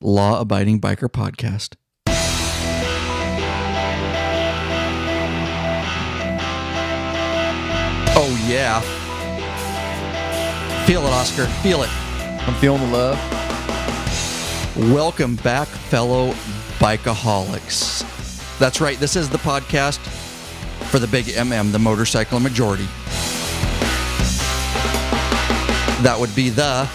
law-abiding biker podcast. Oh, yeah. Feel it, Oscar. Feel it. I'm feeling the love. Welcome back, fellow bikeaholics. That's right. This is the podcast for the big MM, the motorcycle majority. That would be the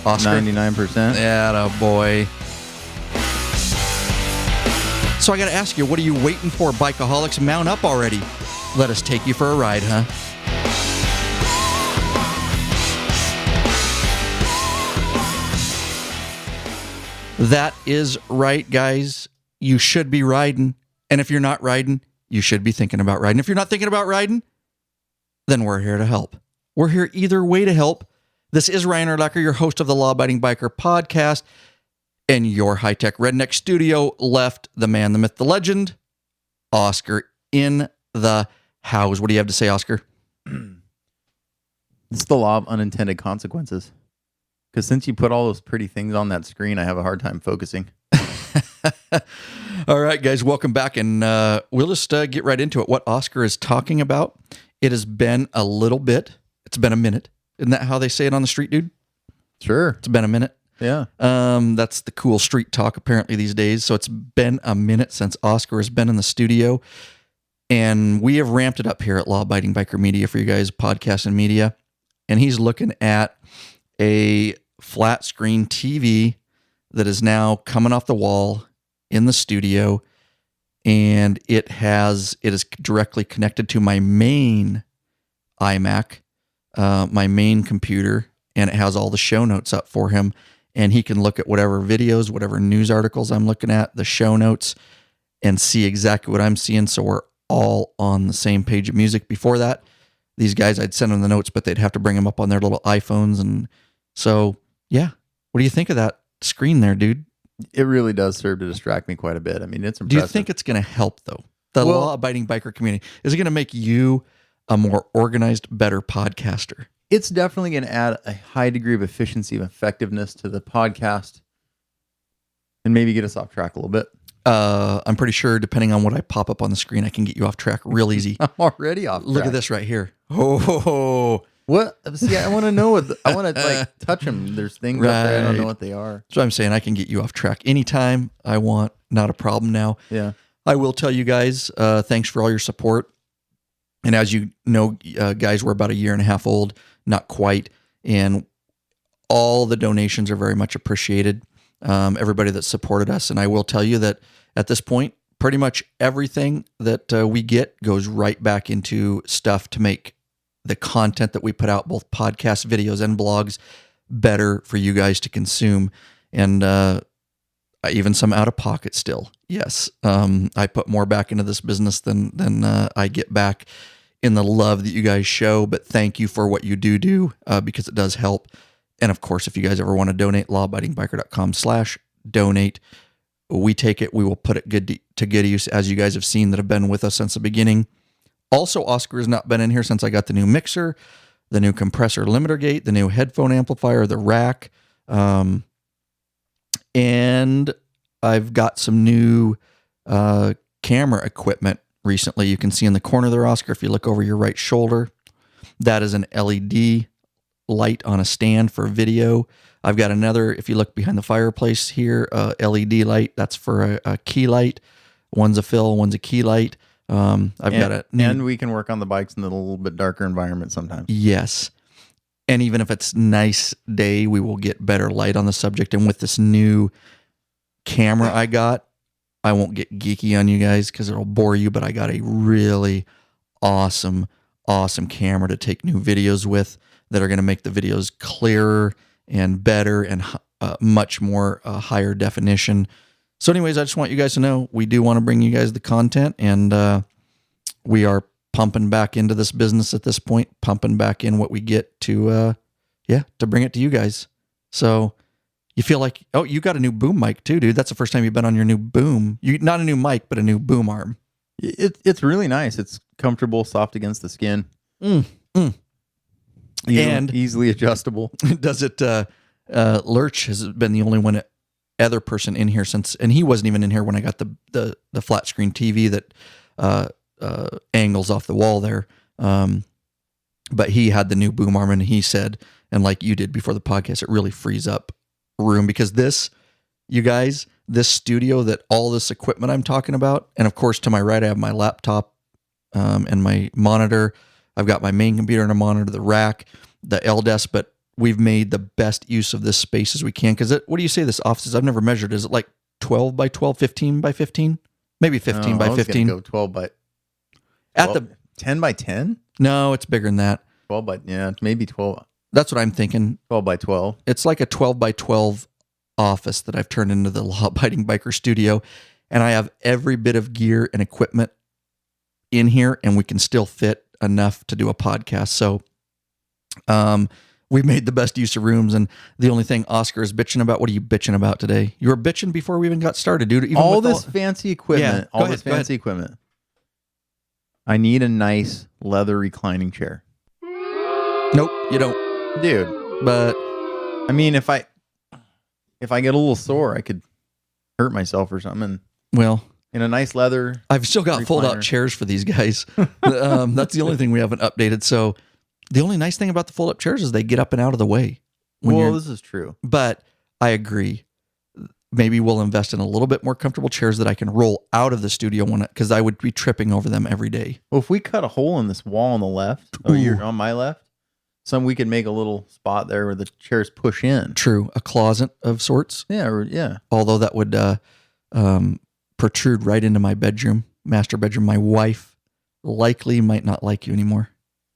Oscar. 99%. Yeah, boy. So I got to ask you, what are you waiting for, bikeaholics? Mount up already. Let us take you for a ride, huh? That is right, guys. You should be riding. And if you're not riding, you should be thinking about riding. If you're not thinking about riding, then we're here to help. We're here either way to help. This is Ryan Erlacher, your host of the Law Abiding Biker podcast. And your high-tech redneck studio left the man, the myth, the legend, Oscar in the house. What do you have to say, Oscar? It's the law of unintended consequences. Because since you put all those pretty things on that screen, I have a hard time focusing. All right, guys, welcome back. And we'll just get right into it. What Oscar is talking about, it has been a little bit. It's been a minute. Isn't that how they say it on the street, dude? Sure. It's been a minute. Yeah. That's the cool street talk apparently these days. So it's been a minute since Oscar has been in the studio. And we have ramped it up here at Law Abiding Biker Media for you guys, podcast and media. And he's looking at a flat screen TV that is now coming off the wall in the studio, and it is directly connected to my main iMac, my main computer, and it has all the show notes up for him, and he can look at whatever videos, whatever news articles I'm looking at, the show notes, and see exactly what I'm seeing. So we're all on the same page of music. Before that, these guys, I'd send them the notes, but they'd have to bring them up on their little iPhones. And so, yeah. What do you think of that screen there, dude? It really does serve to distract me quite a bit. I mean, it's impressive. Do you think it's going to help, though? The law-abiding biker community. Is it going to make you a more organized, better podcaster? It's definitely going to add a high degree of efficiency and effectiveness to the podcast and maybe get us off track a little bit. I'm pretty sure, depending on what I pop up on the screen, I can get you off track real easy. I'm already off track. Look at this right here. Oh, what? See, I want to know what I want to touch them. There's things up there. I don't know what they are. That's what I'm saying. I can get you off track anytime I want. Not a problem now. Yeah. I will tell you guys, thanks for all your support. And as you know, guys, we're about a year and a half old, not quite. And all the donations are very much appreciated. Everybody that supported us. And I will tell you that at this point, pretty much everything that we get goes right back into stuff to make the content that we put out, both podcasts, videos, and blogs, better for you guys to consume. And even some out of pocket still. Yes. I put more back into this business than I get back in the love that you guys show. But thank you for what you do because it does help. And of course, if you guys ever want to donate, lawabidingbiker.com/donate. We take it. We will put it to good use, as you guys have seen that have been with us since the beginning. Also, Oscar has not been in here since I got the new mixer, the new compressor limiter gate, the new headphone amplifier, the rack. And I've got some new camera equipment recently. You can see in the corner there, Oscar, if you look over your right shoulder, that is an LED light on a stand for video. I've got another, if you look behind the fireplace here, LED light. That's for a key light. One's a fill, one's a key light. And we can work on the bikes in a little bit darker environment sometimes. Yes. And even if it's nice day, we will get better light on the subject. And with this new camera I got, I won't get geeky on you guys because it'll bore you, but I got a really awesome camera to take new videos with that are going to make the videos clearer and better and much more higher definition. So anyways, I just want you guys to know we do want to bring you guys the content, and we are pumping back into this business at this point, pumping back in what we get to bring it to you guys. So you feel like, oh, you got a new boom mic too, dude. That's the first time you've been on your new boom. Not a new mic, but a new boom arm. It's really nice. It's comfortable, soft against the skin. And easily adjustable. Does it Lurch has been the only other person in here since, and he wasn't even in here when I got the flat screen TV that angles off the wall there. But he had the new boom arm, and he said, and like you did before the podcast, it really frees up room, because this, you guys, this studio, that all this equipment I'm talking about, and of course to my right I have my laptop and my monitor. I've got my main computer and a monitor, the rack, the L desk, but we've made the best use of this space as we can. Because what do you say this office is? I've never measured. Is it like 12 by 12, 15 by 15? Maybe 15 by 15. Go 12 by 10 by 10? No, it's bigger than that. 12 by, yeah, maybe 12. That's what I'm thinking. 12 by 12. It's like a 12 by 12 office that I've turned into the law-abiding biker studio. And I have every bit of gear and equipment in here, and we can still fit enough to do a podcast. So we've made the best use of rooms. And the only thing Oscar is bitching about, what are you bitching about today? You were bitching before we even got started, dude. Even all this fancy equipment. Yeah, all this fancy equipment. I need a nice leather reclining chair. Nope, you don't. Dude. But I mean, if I get a little sore, I could hurt myself or something. Well, in a nice leather. I've still got fold-out chairs for these guys. That's the only thing we haven't updated. So the only nice thing about the fold-up chairs is they get up and out of the way. Well, this is true. But I agree. Maybe we'll invest in a little bit more comfortable chairs that I can roll out of the studio because I would be tripping over them every day. Well, if we cut a hole in this wall on the left, or you're on my left, we could make a little spot there where the chairs push in. True. A closet of sorts. Yeah, yeah. Although that would protrude right into my bedroom, master bedroom. My wife likely might not like you anymore.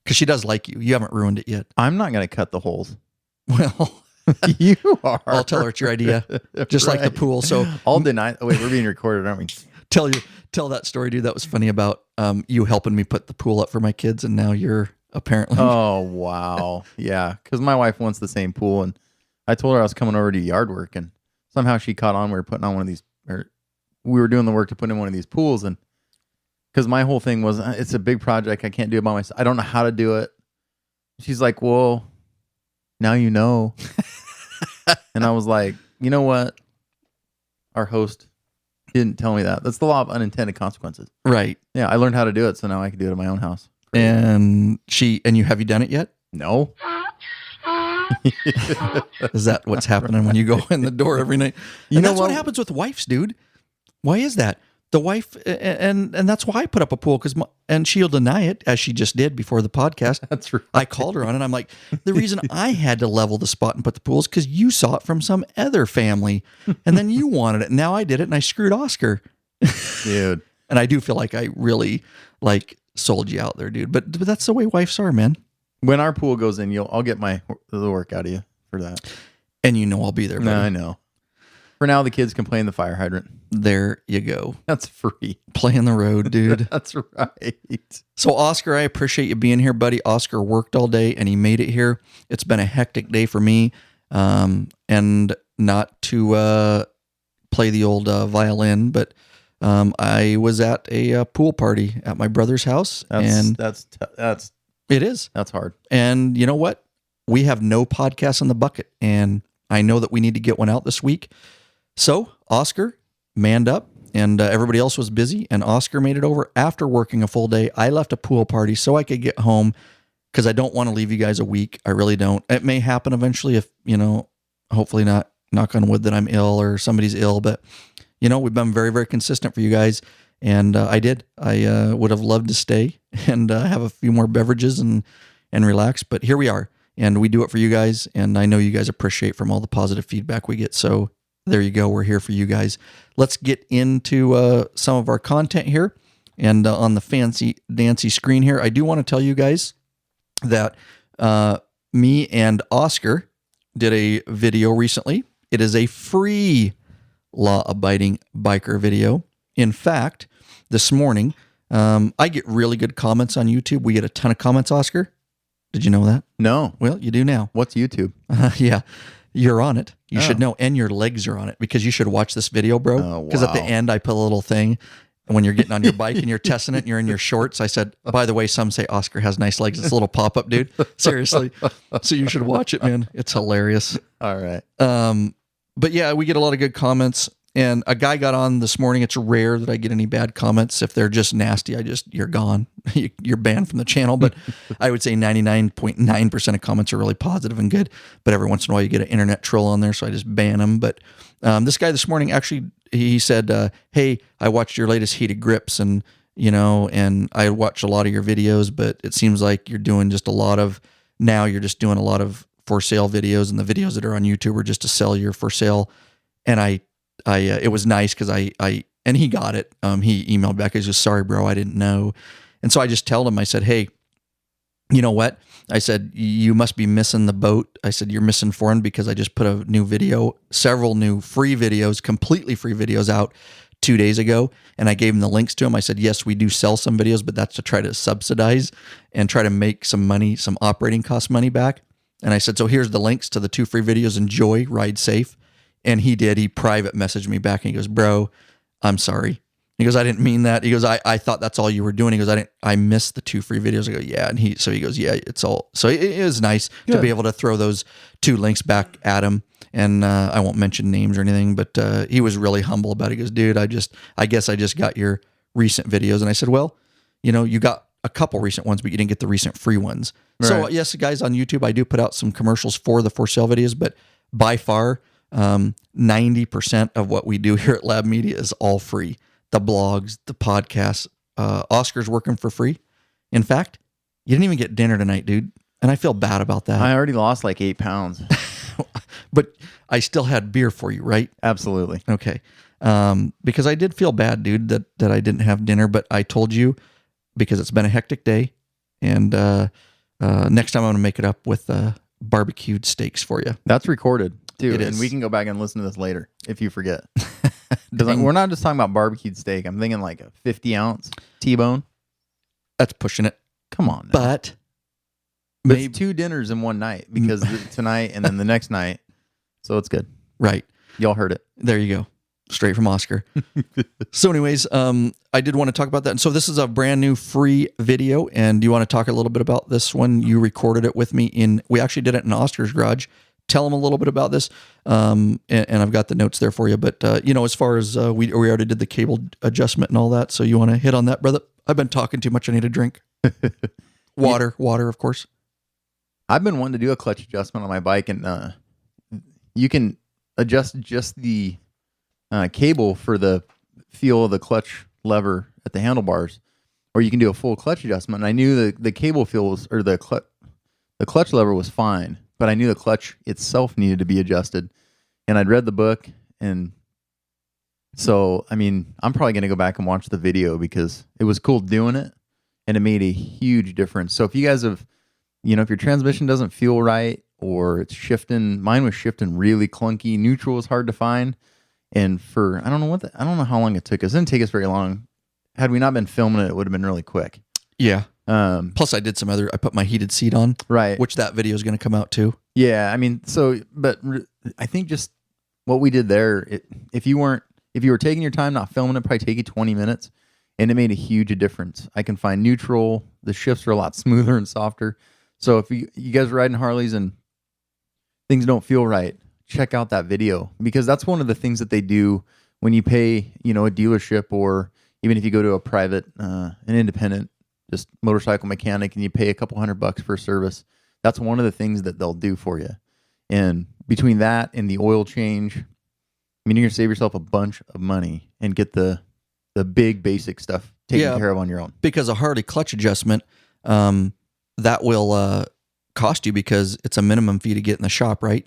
Because she does like you. You haven't ruined it yet. I'm not going to cut the holes. Well, you are. I'll tell her it's your idea. Just right. Like the pool. So I'll deny. Oh, wait, we're being recorded, aren't we? Tell that story, dude. That was funny about you helping me put the pool up for my kids, and now you're apparently. Oh, wow. Yeah. Because my wife wants the same pool, and I told her I was coming over to do yard work, and somehow she caught on. We were putting on one of these, or we were doing the work to put in one of these pools, and because my whole thing was, it's a big project. I can't do it by myself. I don't know how to do it. She's like, well, now you know. And I was like, you know what? Our host didn't tell me that. That's the law of unintended consequences. Right. Yeah, I learned how to do it, so now I can do it at my own house. And have you done it yet? No. Is that what's happening when you go in the door every night? And that's what happens with wives, dude. Why is that? The wife, and that's why I put up a pool, and she'll deny it, as she just did before the podcast. That's right. I called her on it. I'm like, the reason I had to level the spot and put the pool is because you saw it from some other family, and then you wanted it. And now I did it, and I screwed Oscar. Dude. And I do feel like I really sold you out there, dude. But that's the way wives are, man. When our pool goes in, I'll get the work out of you for that. And I'll be there. No, I know. For now, the kids can play in the fire hydrant. There you go. That's free. Play in the road, dude. That's right. So, Oscar, I appreciate you being here, buddy. Oscar worked all day, and he made it here. It's been a hectic day for me. And not to play the old violin, but I was at a pool party at my brother's house. It is. That's hard. And you know what? We have no podcast in the bucket, and I know that we need to get one out this week. So Oscar manned up, and everybody else was busy, and Oscar made it over after working a full day. I left a pool party so I could get home, because I don't want to leave you guys a week. I really don't. It may happen eventually if, hopefully not, knock on wood, that I'm ill or somebody's ill, but we've been very, very consistent for you guys. And I did. I would have loved to stay and have a few more beverages and relax, but here we are. And we do it for you guys, and I know you guys appreciate from all the positive feedback we get. So there you go. We're here for you guys. Let's get into some of our content here. And on the fancy dancy screen here, I do want to tell you guys that me and Oscar did a video recently. It is a free law-abiding biker video. In fact, this morning, I get really good comments on YouTube. We get a ton of comments, Oscar. Did you know that? No. Well, you do now. What's YouTube? Yeah, you're on it. You should know, and your legs are on it, because you should watch this video, bro. Because at the end, I put a little thing, when you're getting on your bike and you're testing it and you're in your shorts. I said, by the way, some say Oscar has nice legs. It's a little pop-up, dude. Seriously. So you should watch it, man. It's hilarious. All right. But yeah, we get a lot of good comments. And a guy got on this morning. It's rare that I get any bad comments. If they're just nasty, you're gone. You're banned from the channel. But I would say 99.9% of comments are really positive and good. But every once in a while you get an internet troll on there, so I just ban them. But this guy this morning, actually, he said, hey, I watched your latest heated grips and I watched a lot of your videos, but it seems like you're doing just a lot of for sale videos, and the videos that are on YouTube are just to sell your for sale. And it was nice because and he got it. He emailed back. He's just, sorry, bro, I didn't know. And so I just told him, I said, hey, you know what? I said, you must be missing the boat. I said, you're misinformed because I just put a new video, several new free videos, completely free videos out 2 days ago. And I gave him the links to them. I said, yes, we do sell some videos, but that's to try to subsidize and try to make some money, some operating cost money back. And I said, so here's the links to the 2 free videos. Enjoy, ride safe. And he did. He private messaged me back and he goes, bro, I'm sorry. He goes, I didn't mean that. He goes, I thought that's all you were doing. He goes, I missed the 2 free videos. I go, yeah. And he goes, yeah, it's all. So it is nice to be able to throw those 2 links back at him. And I won't mention names or anything, but he was really humble about it. He goes, dude, I guess I just got your recent videos. And I said, well, you got a couple recent ones, but you didn't get the recent free ones. Right. So yes, guys, on YouTube, I do put out some commercials for the for sale videos, but by far, 90% of what we do here at Lab Media is all free. The blogs, the podcasts, Oscar's working for free. In fact, you didn't even get dinner tonight, dude. And I feel bad about that. I already lost like 8 pounds. But I still had beer for you, right? Absolutely. Okay. Because I did feel bad, dude, that I didn't have dinner, but I told you because it's been a hectic day. And next time I'm going to make it up with barbecued steaks for you. That's recorded, too. It and is. We can go back and listen to this later if you forget. Because we're not just talking about barbecued steak. I'm thinking like a 50-ounce T-bone. That's pushing it. Come on. Now. But maybe it's 2 dinners in one night because tonight and then the next night. So it's good. Right. Y'all heard it. There you go. Straight from Oscar. So anyways, I did want to talk about that. And so this is a brand new free video. And do you want to talk a little bit about this one? You recorded it with me we actually did it in Oscar's garage. Tell them a little bit about this. And I've got the notes there for you. But, as far as we already did the cable adjustment and all that. So you want to hit on that, brother? I've been talking too much. I need a drink. Water, of course. I've been wanting to do a clutch adjustment on my bike. And you can adjust just the cable for the feel of the clutch lever at the handlebars. Or you can do a full clutch adjustment. And I knew the cable feel was, or the clutch lever was fine. But I knew the clutch itself needed to be adjusted. And I'd read the book. And so, I'm probably going to go back and watch the video because it was cool doing it. And it made a huge difference. So if you guys have, if your transmission doesn't feel right or it's shifting, mine was shifting really clunky. Neutral was hard to find. And I don't know how long it took us. It didn't take us very long. Had we not been filming it, it would have been really quick. Yeah. Plus I did I put my heated seat on, right? Which that video is going to come out too. Yeah. But I think just what we did there, if you were taking your time, not filming it, probably take you 20 minutes and it made a huge difference. I can find neutral. The shifts are a lot smoother and softer. So if you guys are riding Harleys and things don't feel right, check out that video because that's one of the things that they do when you pay, a dealership or even if you go to a private, an independent, just motorcycle mechanic and you pay a couple $100 for service. That's one of the things that they'll do for you. And between that and the oil change, you're going to save yourself a bunch of money and get the big basic stuff taken care of on your own. Because a Harley clutch adjustment, that will cost you because it's a minimum fee to get in the shop, right?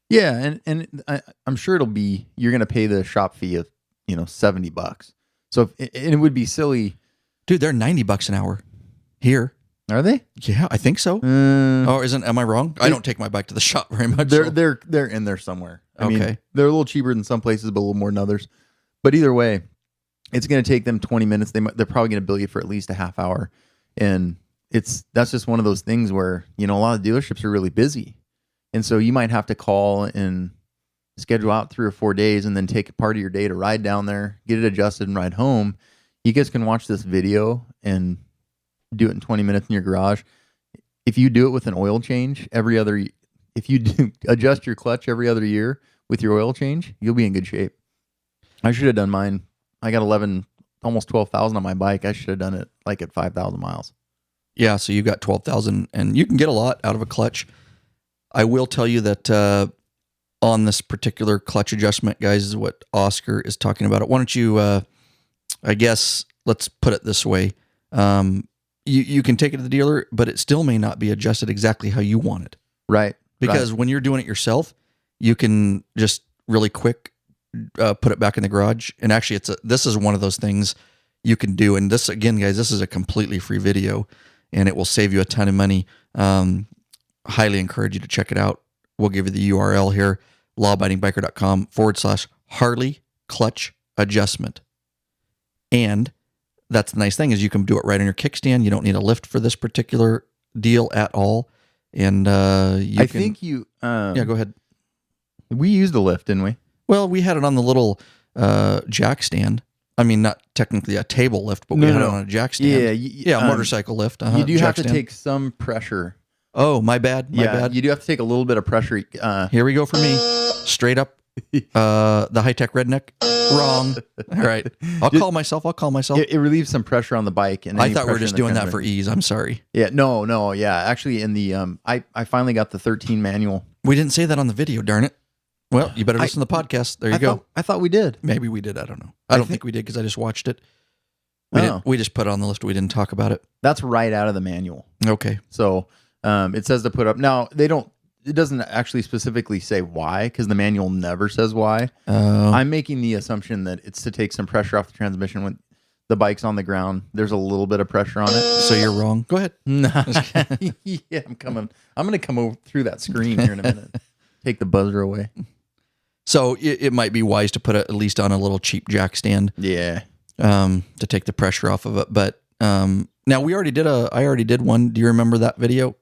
Yeah, and I'm sure you're going to pay the shop fee of $70. So it would be silly, dude. They're $90 an hour here. Are they? Yeah, I think so. Am I wrong? I don't take my bike to the shop very much. They're in there somewhere. I mean, they're a little cheaper than some places, but a little more than others. But either way, it's going to take them 20 minutes. They're probably going to bill you for at least a half hour, and that's just one of those things where a lot of dealerships are really busy. And so you might have to call and schedule out 3 or 4 days and then take a part of your day to ride down there, get it adjusted and ride home. You guys can watch this video and do it in 20 minutes in your garage. If you do it with an oil change if you adjust your clutch every other year with your oil change, you'll be in good shape. I should have done mine. I got 11, almost 12,000 on my bike. I should have done it like at 5,000 miles. Yeah, so you got 12,000, and you can get a lot out of a clutch. I will tell you that on this particular clutch adjustment, guys, is what Oscar is talking about. Why don't you, I guess, let's put it this way. You can take it to the dealer, but it still may not be adjusted exactly how you want it. Right. Because when you're doing it yourself, you can just really quick put it back in the garage. And actually, this is one of those things you can do. And this, again, guys, this is a completely free video, and it will save you a ton of money. Highly encourage you to check it out. We'll give you the URL here, lawabidingbiker.com/Harley clutch adjustment. And that's the nice thing is you can do it right on your kickstand. You don't need a lift for this particular deal at all. And I think go ahead. We used a lift, didn't we? Well, we had it on the little jack stand. I mean, not technically a table lift, but we had it on a jack stand. Yeah, a motorcycle lift. You do have to stand. take some pressure. Oh, my bad. My bad. You do have to take a little bit of pressure. Here we go for me. Straight up, the high-tech redneck. Wrong. All right. I'll call myself. It relieves some pressure on the bike. And I thought we were just doing that for ease. I'm sorry. Yeah. No. Yeah. Actually, in the I finally got the 13 manual. We didn't say that on the video. Darn it. Well, you better listen to the podcast. There you go. I thought we did. Maybe we did. I don't know. I don't think we did because I just watched it. We just put it on the list. We didn't talk about it. That's right out of the manual. Okay. So it says to put up. Now it doesn't actually specifically say why because the manual never says why. I'm making the assumption that it's to take some pressure off the transmission when the bike's on the ground. There's a little bit of pressure on it. So you're wrong. Go ahead. Yeah, I'm coming. I'm going to come over through that screen here in a minute. Take the buzzer away. So it might be wise to put it at least on a little cheap jack stand. Yeah. To take the pressure off of it. But now I already did one. Do you remember that video?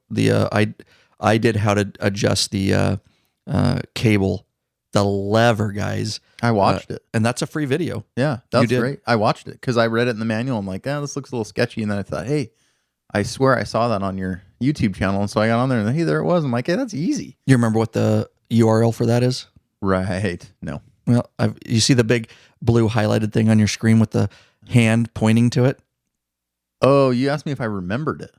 I did how to adjust the cable, the lever, guys. I watched it. And that's a free video. Yeah, that's great. I watched it because I read it in the manual. I'm like, this looks a little sketchy. And then I thought, hey, I swear I saw that on your YouTube channel. And so I got on there and hey, there it was. I'm like, hey, that's easy. You remember what the URL for that is? Right. No. Well, you see the big blue highlighted thing on your screen with the hand pointing to it? Oh, you asked me if I remembered it.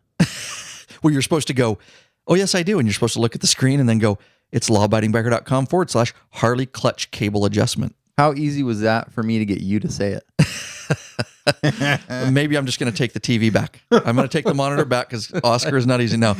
Well, you're supposed to go, oh, yes, I do. And you're supposed to look at the screen and then go, it's lawabidingbiker.com/Harley clutch cable adjustment. How easy was that for me to get you to say it? Maybe I'm just going to take the TV back. I'm going to take the monitor back because Oscar is not easy now.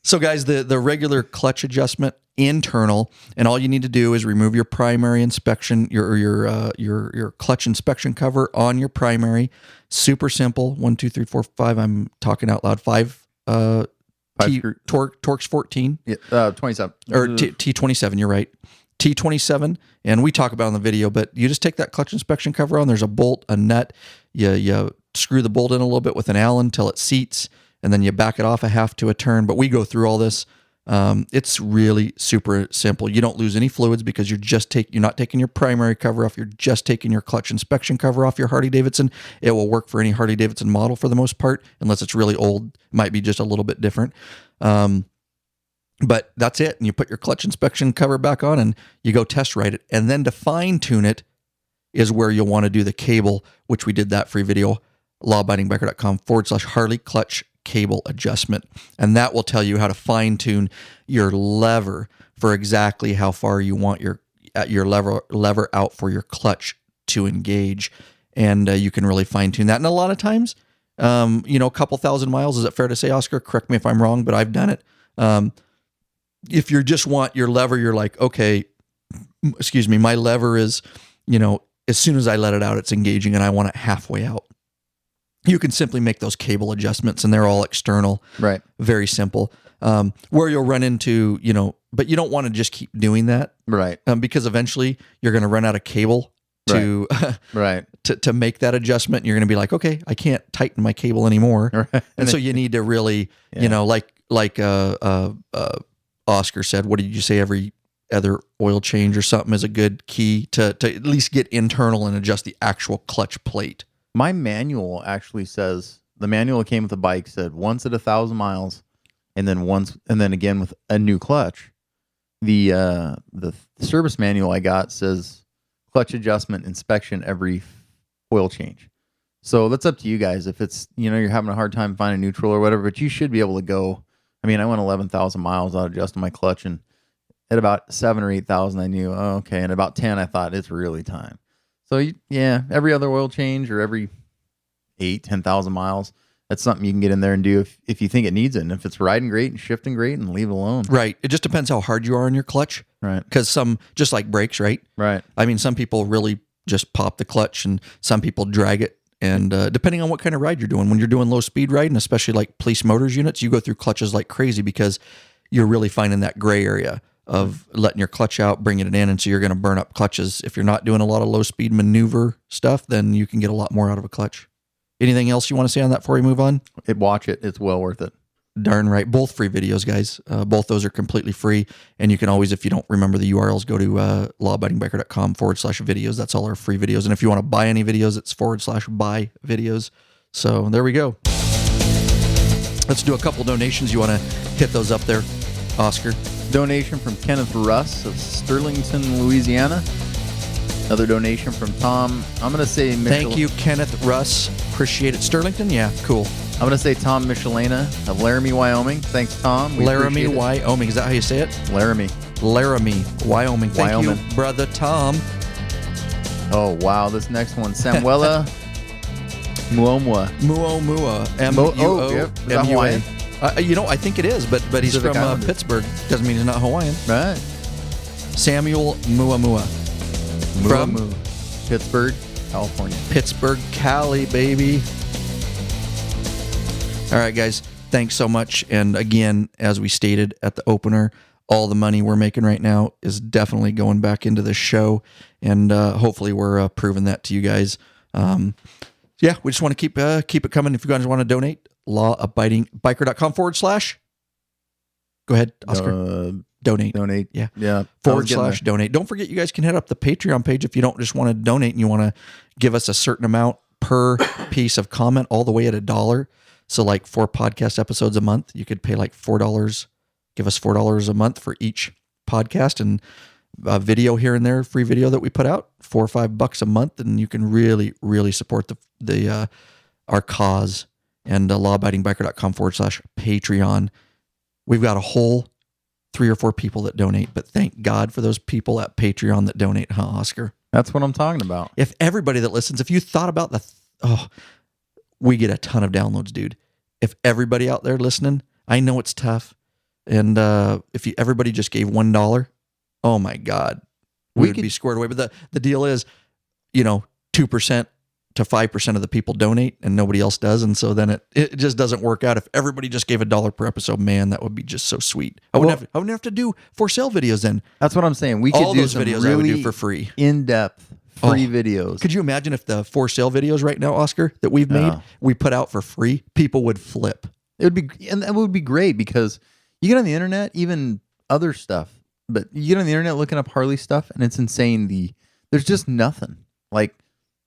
So, guys, the regular clutch adjustment, internal, and all you need to do is remove your primary inspection, your clutch inspection cover on your primary. Super simple. 1, 2, 3, 4, 5. I'm talking out loud. 5. Torx 14. Yeah, 27 or T27. You're right. T27, and we talk about it on the video, but you just take that clutch inspection cover on. There's a bolt, a nut. You screw the bolt in a little bit with an Allen till it seats, and then you back it off a half to a turn. But we go through all this. It's really super simple. You don't lose any fluids because you're not taking your primary cover off. You're just taking your clutch inspection cover off your Harley-Davidson. It will work for any Harley-Davidson model for the most part, unless it's really old. It might be just a little bit different. But that's it. And you put your clutch inspection cover back on and you go test ride it. And then to fine tune it is where you'll want to do the cable, which we did that free video, lawabidingbiker.com/Harley clutch cable adjustment. And that will tell you how to fine tune your lever for exactly how far you want your lever out for your clutch to engage. And you can really fine tune that. And a lot of times, a couple thousand miles, is it fair to say, Oscar? Correct me if I'm wrong, but I've done it. If you just want your lever, you're like, okay, my lever is, as soon as I let it out, it's engaging and I want it halfway out. You can simply make those cable adjustments and they're all external. Right. Very simple. Where you'll run into, but you don't want to just keep doing that. Right. Because eventually you're going to run out of cable to, right. to make that adjustment. And you're going to be like, okay, I can't tighten my cable anymore. Right. And so you need to really, like Oscar said, what did you say? Every other oil change or something is a good key to at least get internal and adjust the actual clutch plate. My manual actually says, the manual that came with the bike said once at 1,000 miles, and then again with a new clutch. The service manual I got says clutch adjustment inspection every oil change. So that's up to you guys. If it's, you're having a hard time finding neutral or whatever, but you should be able to go. I mean, I went 11,000 miles out adjusting my clutch, and at about 7 or 8,000, I knew, oh, okay. And about 10, I thought it's really time. So every other oil change or every 10,000 miles, that's something you can get in there and do if you think it needs it. And if it's riding great and shifting great, and leave it alone. Right. It just depends how hard you are on your clutch. Right. Because some, just like brakes, right? Right. I mean, some people really just pop the clutch, and some people drag it. And depending on what kind of ride you're doing, when you're doing low speed riding, especially like police motors units, you go through clutches like crazy because you're really finding that gray area of letting your clutch out, bringing it in. And so you're going to burn up clutches. If you're not doing a lot of low speed maneuver stuff, then you can get a lot more out of a clutch. Anything else you want to say on that before we move on? Watch it. It's well worth it. Darn right. Both free videos, guys. Both those are completely free. And you can always, if you don't remember the URLs, go to lawabidingbiker.com/videos. That's all our free videos. And if you want to buy any videos, it's /buy videos. So there we go. Let's do a couple donations. You want to hit those up there, Oscar? Donation from Kenneth Russ of Sterlington, Louisiana. Another donation from Tom. I'm going to say Thank you, Kenneth Russ. Appreciate it. Sterlington? Yeah, cool. I'm going to say Tom Michelena of Laramie, Wyoming. Thanks, Tom. Laramie, Wyoming. Is that how you say it? Laramie, Wyoming. Thank you, brother Tom. Oh, wow. This next one, Samuela Muomwa. M-U-O-M-U-O. Is that Hawaiian? I think it is, but he's Pacific from Islander. Pittsburgh. Doesn't mean he's not Hawaiian. Right. Samuel Muamua. From Pittsburgh, California. Pittsburgh, Cali, baby. All right, guys. Thanks so much. And again, as we stated at the opener, all the money we're making right now is definitely going back into the show. And hopefully we're proving that to you guys. Yeah, we just want to keep it coming. If you guys want to donate, lawabidingbiker.com/ Go ahead, Oscar. Donate. Yeah. / donate. Don't forget, you guys can head up the Patreon page if you don't just want to donate and you want to give us a certain amount per piece of comment, all the way at $1. So like 4 podcast episodes a month, you could pay like $4, give us $4 a month for each podcast, and a video here and there, free video that we put out, $4 or $5 a month. And you can really, really support our cause. And lawabidingbiker.com / Patreon. We've got a whole 3 or 4 people that donate, but thank God for those people at Patreon that donate, huh, Oscar? That's what I'm talking about. If everybody that listens, if you thought about we get a ton of downloads, dude. If everybody out there listening, I know it's tough. And if everybody just gave $1, oh my God, we would be squared away. But the deal is, 2% to 5% of the people donate and nobody else does. And so then it just doesn't work out. If everybody just gave $1 per episode, man, that would be just so sweet. I wouldn't have to do for sale videos then. That's what I'm saying. We could all do those videos really I would do for free. In-depth free videos. Could you imagine if the for sale videos right now, Oscar, that we've made, we put out for free? People would flip. It would be great because you get on the internet, even other stuff, but you get on the internet looking up Harley stuff and it's insane. There's just nothing. Like,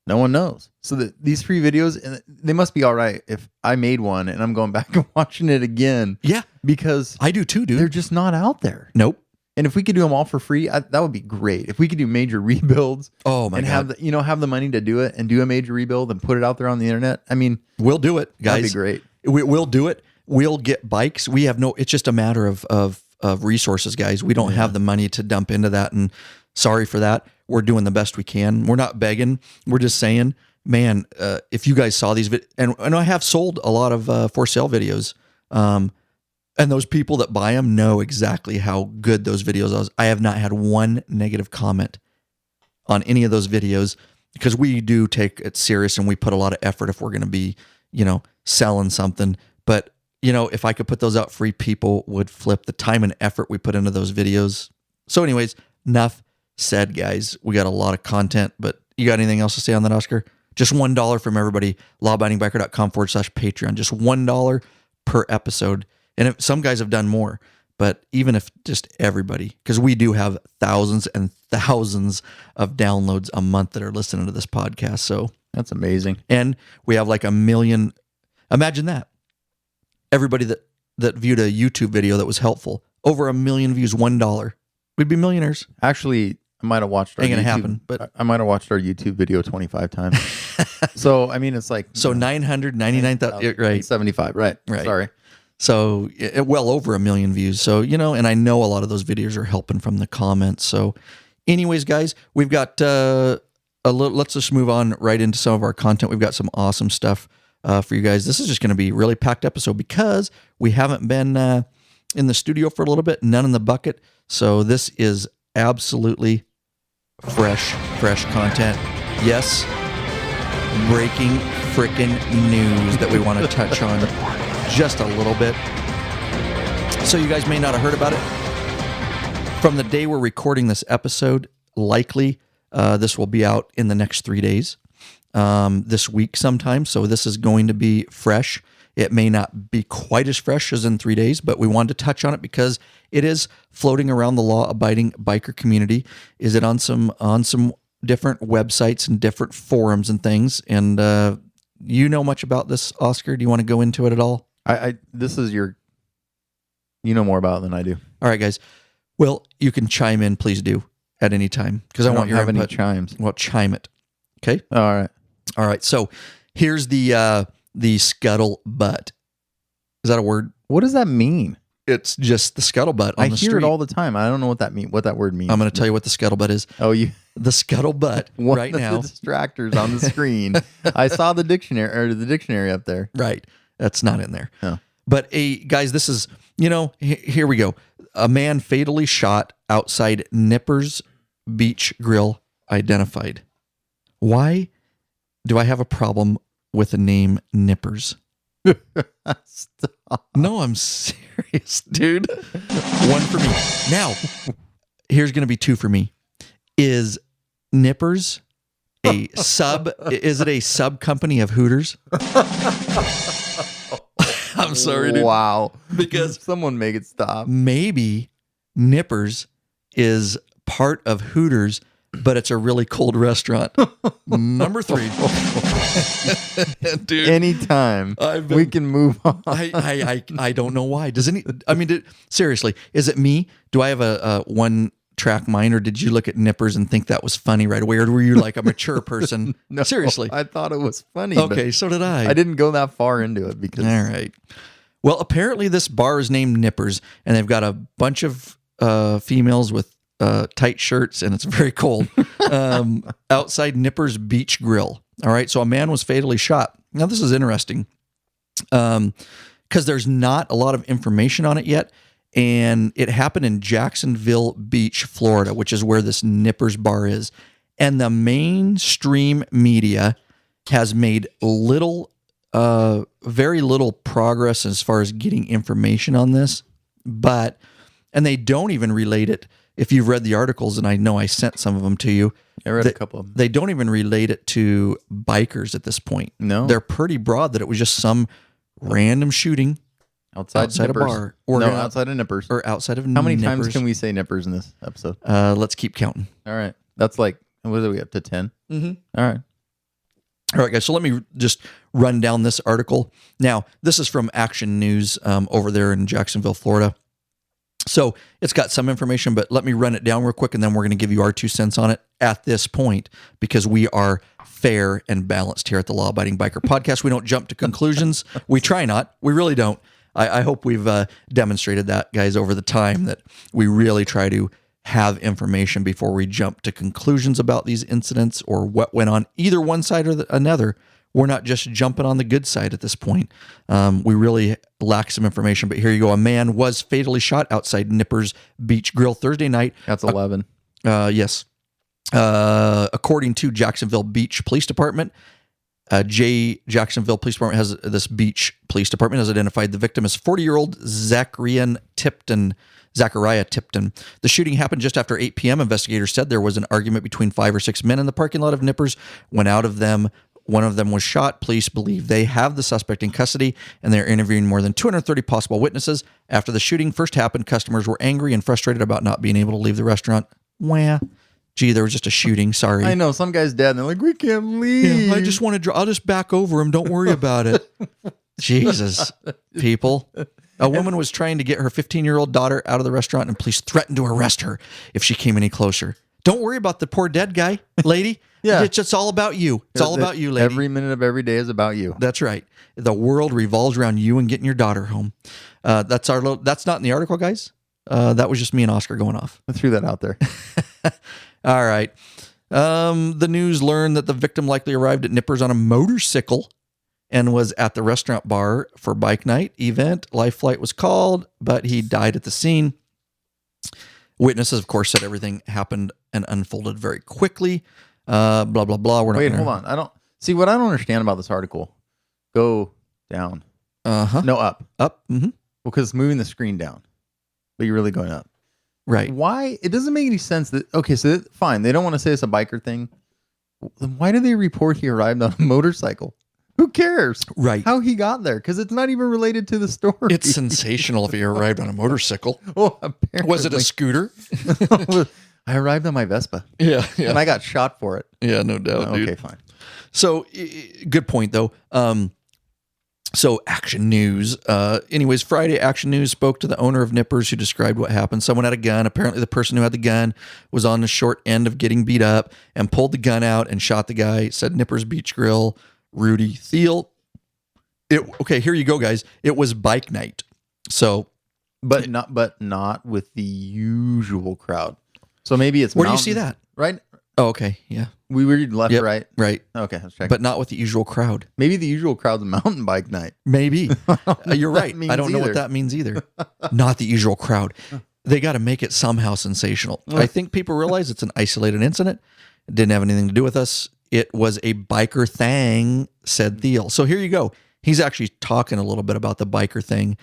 no one knows. So these free videos, and they must be all right if I made one and I'm going back and watching it again. Yeah. Because I do too, dude. They're just not out there. Nope. And if we could do them all for free, that would be great. If we could do major rebuilds, and God. have the money to do it and do a major rebuild and put it out there on the internet. I mean, we'll do it, guys. That'd be great. We'll do it. We'll get bikes. We have it's just a matter of resources, guys. We don't have the money to dump into that, and sorry for that. We're doing the best we can. We're not begging. We're just saying, man, if you guys saw these, and I have sold a lot of for sale videos, and those people that buy them know exactly how good those videos are. I have not had one negative comment on any of those videos because we do take it serious and we put a lot of effort if we're going to be, selling something. But, if I could put those out free, people would flip the time and effort we put into those videos. So anyways, enough said, guys. We got a lot of content, but you got anything else to say on that, Oscar? Just $1 from everybody. lawabidingbiker.com / Patreon. Just $1 per episode. And some guys have done more, but even if just everybody, because we do have thousands and thousands of downloads a month that are listening to this podcast. So That's amazing. And we have like 1 million. Imagine that. Everybody that viewed a YouTube video that was helpful, over 1 million views, $1. We'd be millionaires. Actually, I might have watched our Ain't gonna YouTube, happen, but I might have watched our YouTube video 25 times. So, I mean, it's like... So 999,000, right. 75, right. Sorry. So well over 1 million views. So, and I know a lot of those videos are helping from the comments. So anyways, guys, we've got let's just move on right into some of our content. We've got some awesome stuff for you guys. This is just going to be a really packed episode because we haven't been in the studio for a little bit, none in the bucket. So this is absolutely fresh content. Yes, breaking frickin' news that we want to touch on just a little bit. So you guys may not have heard about it. From the day we're recording this episode, likely this will be out in the next 3 days, this week sometime. So this is going to be fresh. It may not be quite as fresh as in 3 days, but we wanted to touch on it because it is floating around the law-abiding biker community. Is it on some different websites and different forums and things? And you know much about this, Oscar? Do you want to go into it at all? This is you know more about it than I do. All right, guys. Well, you can chime in, please do, at any time because I want your input. Any chimes. Well, chime it. Okay. All right. So here's the scuttlebutt. Is that a word? What does that mean? It's just the scuttlebutt on I the hear street. it all the time. I don't know what that word means. I'm going to tell you what the scuttlebutt is. Oh, the scuttlebutt right now. The distractors on the screen. I saw the dictionary up there. Right. That's not in there. Oh. But guys, this is, here we go. A man fatally shot outside Nippers Beach Grill identified. Why do I have a problem with the name Nippers? Stop. No, I'm serious, dude. 1 for me. Now, here's going to be 2 for me. Is Nippers is it a sub company of Hooters? I'm sorry, dude. Wow. Because someone make it stop. Maybe Nippers is part of Hooters, but it's a really cold restaurant. Number 3. Dude, anytime we can move on. I don't know why. Seriously, is it me? Do I have a one-track mind, or did you look at Nippers and think that was funny right away, or were you like a mature person? No, seriously. I thought it was funny. Okay, so did I. I didn't go that far into it because... All right. Well, apparently this bar is named Nippers, and they've got a bunch of females with tight shirts, and it's very cold, outside Nippers Beach Grill. All right, so a man was fatally shot. Now, this is interesting because there's not a lot of information on it yet, and it happened in Jacksonville Beach, Florida, which is where this Nippers bar is. And the mainstream media has made very little progress as far as getting information on this, and they don't even relate it. If you've read the articles, and I know I sent some of them to you. I read a couple of them. They don't even relate it to bikers at this point. No. They're pretty broad that it was just some random shooting outside a bar. Outside of Nippers. Or outside of How many Nippers. times can we say Nippers in this episode? Let's keep counting. All right. That's like, what are we up to, 10? Mm-hmm. All right. All right, guys, so let me just run down this article. Now, this is from Action News over there in Jacksonville, Florida. So it's got some information, but let me run it down real quick, and then we're going to give you our 2 cents on it at this point, because we are fair and balanced here at the Law Abiding Biker Podcast. We don't jump to conclusions. We try not. We really don't. I hope we've demonstrated that, guys, over the time, that we really try to have information before we jump to conclusions about these incidents or what went on either one side or another. We're not just jumping on the good side at this point. We really lack some information, but here you go. A man was fatally shot outside Nippers Beach Grill Thursday night. That's 11. Yes. According to Jacksonville Beach Police Department, Jacksonville Police Department Police Department has identified the victim as 40-year-old Zachariah Tipton. The shooting happened just after 8 p.m. Investigators said there was an argument between 5 or 6 men in the parking lot of Nippers. One of them was shot. Police believe they have the suspect in custody, and they're interviewing more than 230 possible witnesses. After the shooting first happened, customers were angry and frustrated about not being able to leave the restaurant. Wah. Gee, there was just a shooting. Sorry. I know some guy's dead, and they're like, we can't leave. Yeah, I just want to. I'll just back over him. Don't worry about it. Jesus, people. A woman was trying to get her 15-year-old daughter out of the restaurant, and police threatened to arrest her if she came any closer. Don't worry about the poor dead guy, lady. Yeah. It's just all about you. It's all about you, lady. Every minute of every day is about you. That's right. The world revolves around you and getting your daughter home. That's not in the article, guys. That was just me and Oscar going off. I threw that out there. All right. The news learned that the victim likely arrived at Nippers on a motorcycle and was at the restaurant bar for bike night event. Life flight was called, but he died at the scene. Witnesses, of course, said everything happened and unfolded very quickly. Blah, blah, blah. Wait, hold on. I don't see what I don't understand about this article. Go down. No, up. Up. Mm-hmm. Well, because it's moving the screen down, but you're really going up. Right. Why? It doesn't make any sense that, okay, so fine. They don't want to say it's a biker thing. Then why do they report he arrived on a motorcycle? Who cares? Right. How he got there? Because it's not even related to the story. It's sensational if he arrived on a motorcycle. Well, apparently. Was it a scooter? I arrived on my Vespa. Yeah. And I got shot for it. Yeah, no doubt, dude. Okay, fine. So, good point, though. So, Action News. Anyways, Friday, Action News spoke to the owner of Nippers who described what happened. Someone had a gun. Apparently, the person who had the gun was on the short end of getting beat up and pulled the gun out and shot the guy. Said Nippers Beach Grill, Rudy Thiel. Okay, here you go, guys. It was bike night. So, but not with the usual crowd. So maybe it's where do you see that? Right? Oh, okay, yeah. We read left, Yep, right. Right. Okay, let's check. But not with the usual crowd. Maybe the usual crowd's a mountain bike night. Maybe. You're right. means I don't know either. what that means either. Not the usual crowd. They got to make it somehow sensational. I think people realize it's an isolated incident. It didn't have anything to do with us. It was a biker thing, said Thiel. So here you go. He's actually talking a little bit about the biker thing.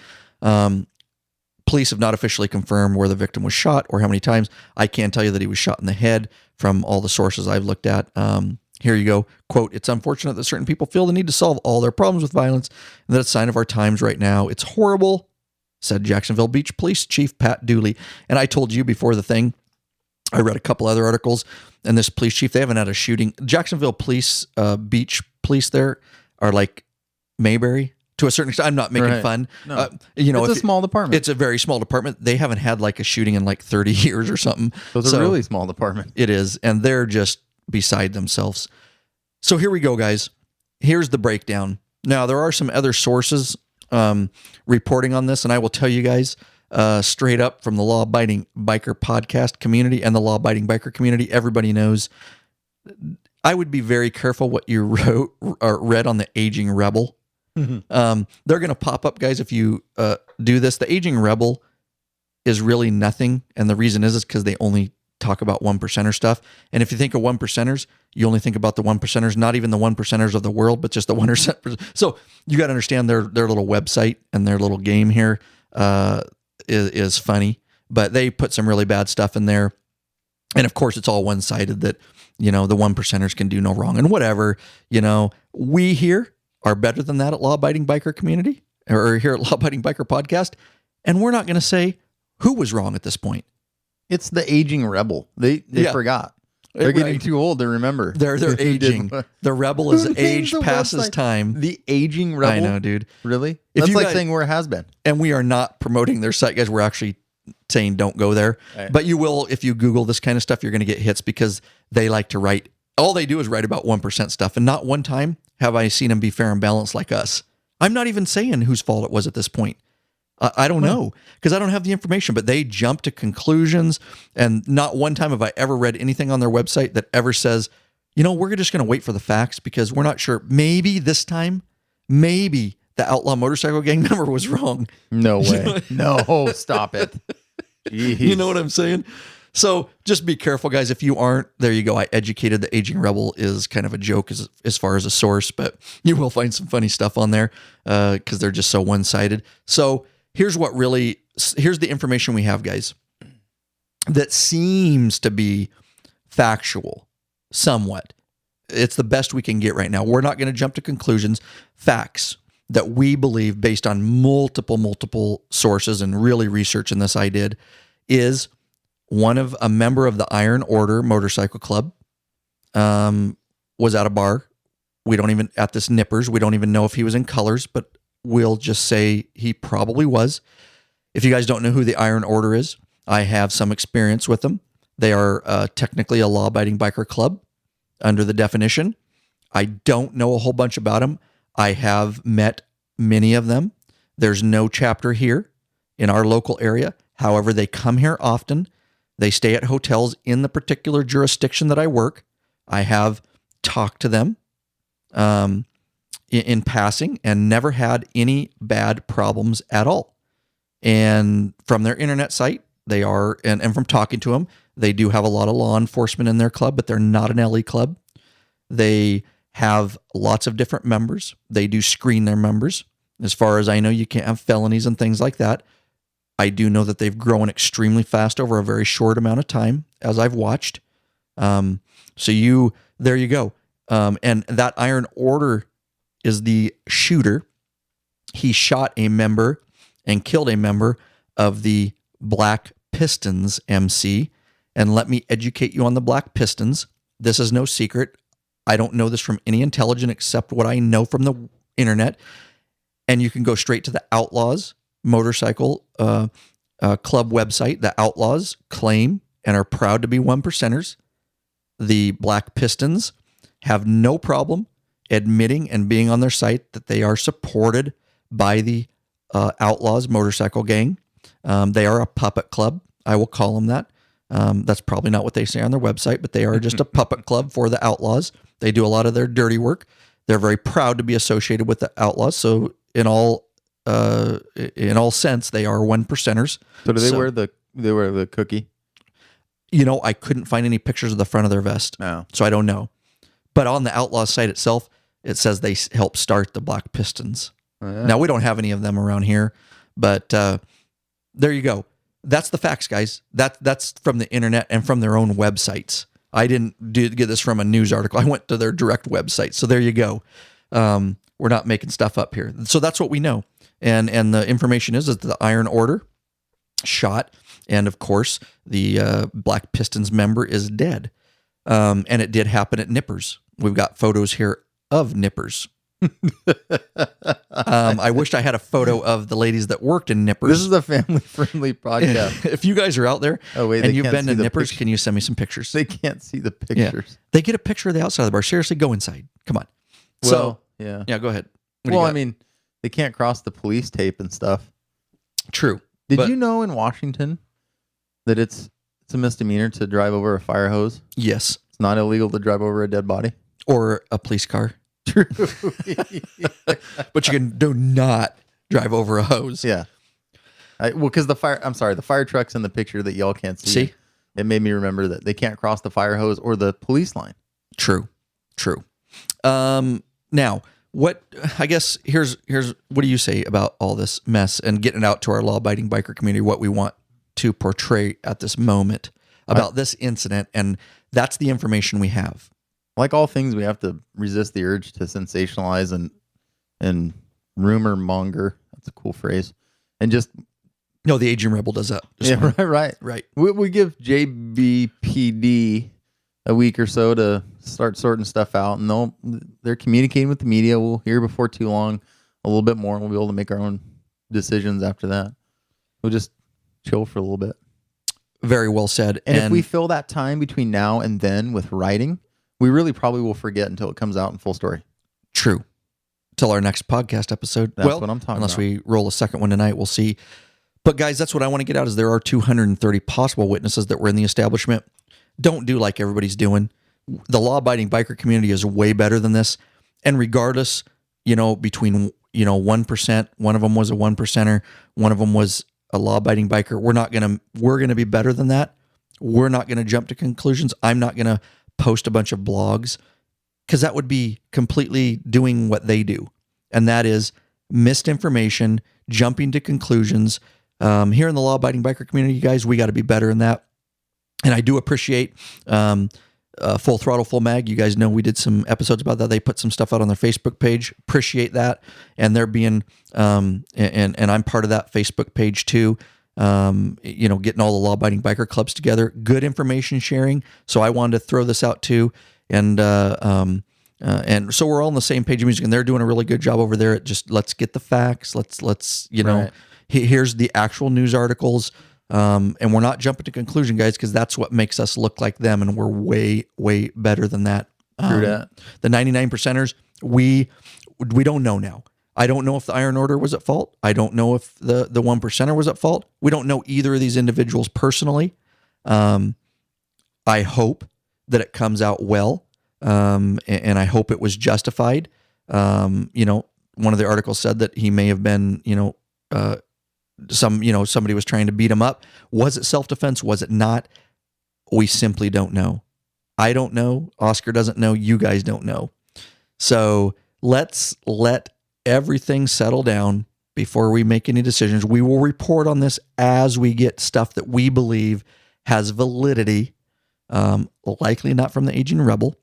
Police have not officially confirmed where the victim was shot or how many times. I can tell you that he was shot in the head from all the sources I've looked at. Here you go. Quote, "It's unfortunate that certain people feel the need to solve all their problems with violence and that it's a sign of our times right now. It's horrible," said Jacksonville Beach Police Chief Pat Dooley. And I told you before the thing, I read a couple other articles, and this police chief, they haven't had a shooting. Jacksonville Police, Beach Police there are like Mayberry. To a certain extent, I'm not making fun. No. It's a small department. It's a very small department. They haven't had like a shooting in like 30 years or something. So it's a really small department. It is. And they're just beside themselves. So here we go, guys. Here's the breakdown. Now, there are some other sources reporting on this, and I will tell you guys straight up from the Law Abiding Biker podcast community and the Law Abiding Biker community, everybody knows. I would be very careful what you wrote or read on the Aging Rebel. They're going to pop up, guys, if you do this. The Aging Rebel is really nothing, and the reason is because they only talk about 1%er stuff. And if you think of 1%ers, you only think about the 1%ers, not even the 1%ers of the world, but just the 1%. So you got to understand their little website and their little game here is funny, but they put some really bad stuff in there. And of course, it's all one-sided that, the 1%ers can do no wrong and whatever. We here are better than that at Law Abiding Biker community or here at Law Abiding Biker podcast. And we're not going to say who was wrong at this point. It's the Aging Rebel. They forgot. They're getting too old to remember. They're aging. The Rebel is aged past his time. The Aging Rebel? I know, dude. Really? If That's like saying where it has been. And we are not promoting their site, guys. We're actually saying don't go there. Right. But you will, if you Google this kind of stuff, you're going to get hits because they like to write. All they do is write about 1% stuff. And not one time have I seen them be fair and balanced like us. I'm not even saying whose fault it was at this point. I don't know because I don't have the information, but they jump to conclusions. And not one time have I ever read anything on their website that ever says, we're just going to wait for the facts because we're not sure. Maybe this time, maybe the outlaw motorcycle gang member was wrong. No way. No, stop it. Jeez. You know what I'm saying? So just be careful, guys. If you aren't, there you go. I educated the Aging Rebel is kind of a joke as far as a source, but you will find some funny stuff on there because they're just so one-sided. So here's the information we have, guys, that seems to be factual somewhat. It's the best we can get right now. We're not going to jump to conclusions. Facts that we believe based on multiple sources and really researching this I did is a member of the Iron Order Motorcycle Club was at a bar. We don't even, at this Nippers, we don't even know if he was in colors, but we'll just say he probably was. If you guys don't know who the Iron Order is, I have some experience with them. They are technically a law-abiding biker club under the definition. I don't know a whole bunch about them. I have met many of them. There's no chapter here in our local area. However, they come here often. They stay at hotels in the particular jurisdiction that I work. I have talked to them in passing and never had any bad problems at all. And from their internet site, they are, and from talking to them, they do have a lot of law enforcement in their club, but they're not an LE club. They have lots of different members. They do screen their members. As far as I know, you can't have felonies and things like that. I do know that they've grown extremely fast over a very short amount of time, as I've watched. So there you go. And that Iron Order is the shooter. He shot a member and killed a member of the Black Pistons MC. And let me educate you on the Black Pistons. This is no secret. I don't know this from any intelligence except what I know from the internet. And you can go straight to the Outlaws Motorcycle Club website. The Outlaws claim and are proud to be 1%ers. The Black Pistons have no problem admitting and being on their site that they are supported by the Outlaws Motorcycle Gang. They are a puppet club. I will call them that. That's probably not what they say on their website, but they are just a puppet club for the Outlaws. They do a lot of their dirty work. They're very proud to be associated with the Outlaws. So in all sense, they are 1%ers. So do they wear the cookie? I couldn't find any pictures of the front of their vest. No. So I don't know. But on the Outlaws site itself, it says they helped start the Black Pistons. Yeah. Now, we don't have any of them around here, but there you go. That's the facts, guys. That's from the internet and from their own websites. I didn't get this from a news article. I went to their direct website. So there you go. We're not making stuff up here. So that's what we know. And the information is that the Iron Order shot, and of course, the Black Pistons member is dead. And it did happen at Nippers. We've got photos here of Nippers. I wished I had a photo of the ladies that worked in Nippers. This is a family-friendly podcast. If you guys are out there and you've been to Nippers, picture. can you send me some pictures? They can't see the pictures. Yeah. They get a picture of the outside of the bar. Seriously, go inside. Come on. Well, yeah. Yeah, go ahead. Well, I mean, they can't cross the police tape and stuff. True. Did you know in Washington that it's a misdemeanor to drive over a fire hose? Yes. It's not illegal to drive over a dead body? Or a police car. True. But you do not drive over a hose. Yeah. Because the fire truck's in the picture that y'all can't see. See? It made me remember that they can't cross the fire hose or the police line. True. Now, here's what do you say about all this mess and getting it out to our law-abiding biker community, what we want to portray at this moment about this incident, and that's the information we have. Like all things, we have to resist the urge to sensationalize and rumor monger. That's a cool phrase. And just... No, the Aging Rebel does that. Yeah, right. We give JBPD a week or so to start sorting stuff out, and they're communicating with the media. We'll hear before too long a little bit more, and we'll be able to make our own decisions after that. We'll just chill for a little bit. Very well said. And if we fill that time between now and then with writing, we really probably will forget until it comes out in full story. True. Till our next podcast episode. That's what I'm talking unless about. we roll a second one tonight, we'll see. But guys, that's what I want to get out is there are 230 possible witnesses that were in the establishment. Don't do like everybody's doing. The law-abiding biker community is way better than this. And regardless, between, 1%, one of them was a 1%er, one of them was a law-abiding biker. We're going to be better than that. We're not going to jump to conclusions. I'm not going to post a bunch of blogs because that would be completely doing what they do. And that is missed information, jumping to conclusions. Here in the law-abiding biker community, guys, we got to be better in that. And I do appreciate Full Throttle, Full Mag. You guys know we did some episodes about that. They put some stuff out on their Facebook page. Appreciate that. And they're being, and I'm part of that Facebook page too. Getting all the law-abiding biker clubs together, good information sharing. So I wanted to throw this out too. And so we're all on the same page of music, and they're doing a really good job over there at just, let's get the facts. Let's here's the actual news articles. And we're not jumping to conclusion, guys, because that's what makes us look like them. And we're way, way better than that. True that. The 99%ers, we don't know now. I don't know if the Iron Order was at fault. I don't know if the 1%er was at fault. We don't know either of these individuals personally. I hope that it comes out well. And I hope it was justified. One of the articles said that he may have been, somebody was trying to beat him up. Was it self-defense? Was it not? We simply don't know. I don't know. Oscar doesn't know. You guys don't know. So let's let everything settle down before we make any decisions. We will report on this as we get stuff that we believe has validity. Likely not from the Aging Rebel.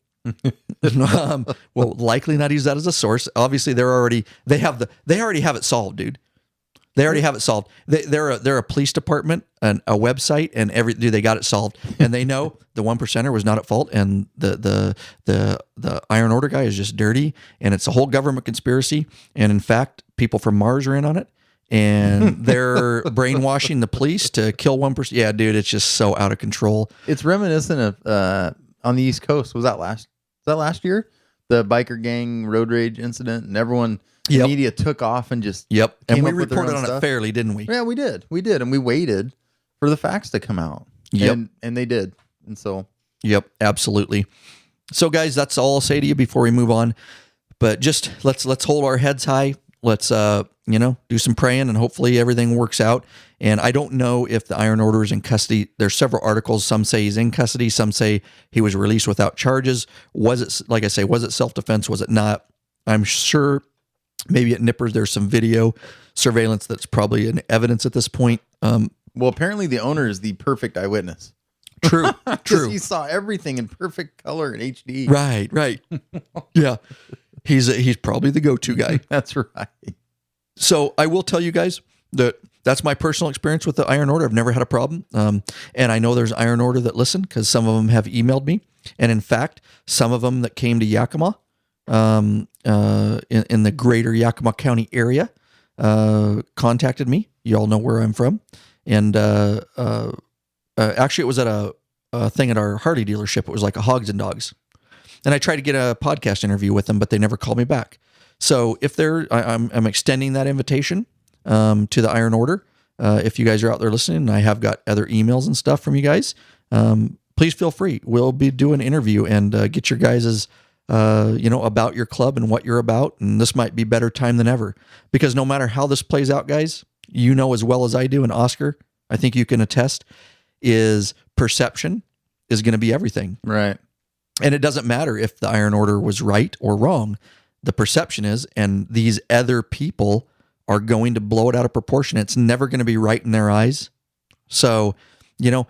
Well, likely not use that as a source. Obviously, they already have it solved, dude. They already have it solved. They're a police department and a website, and they got it solved. And they know the 1%er was not at fault, and the Iron Order guy is just dirty, and it's a whole government conspiracy. And in fact, people from Mars are in on it, and they're brainwashing the police to kill 1%. Yeah, dude, it's just so out of control. It's reminiscent of on the East Coast. Was that last year? The biker gang road rage incident, and everyone. The media took off and just and we reported on it fairly, didn't we? Yeah, we did, and we waited for the facts to come out. And they did, and so absolutely. So, guys, that's all I'll say to you before we move on. But just let's hold our heads high. Let's do some praying, and hopefully everything works out. And I don't know if the Iron Order is in custody. There's several articles. Some say he's in custody. Some say he was released without charges. Was it, like I say, was it self-defense? Was it not? I'm sure. Maybe at Nippers, there's some video surveillance that's probably an evidence at this point. Well, apparently the owner is the perfect eyewitness. True. He saw everything in perfect color in HD. Right. Yeah. He's probably the go-to guy. That's right. So I will tell you guys that that's my personal experience with the Iron Order. I've never had a problem. And I know there's Iron Order that listen because some of them have emailed me. And in fact, some of them that came to Yakima, in the greater Yakima County area, contacted me. You all know where I'm from. And actually, it was at a thing at our Harley dealership. It was like a Hogs and Dogs. And I tried to get a podcast interview with them, but they never called me back. So if I'm extending that invitation to the Iron Order. If you guys are out there listening, and I have got other emails and stuff from you guys, please feel free. We'll be doing an interview and get your guys's about your club and what you're about. And this might be better time than ever, because no matter how this plays out, guys, you know as well as I do, and Oscar, I think you can attest, is perception is going to be everything. Right. And it doesn't matter if the Iron Order was right or wrong. The perception is, and these other people are going to blow it out of proportion. It's never going to be right in their eyes. So,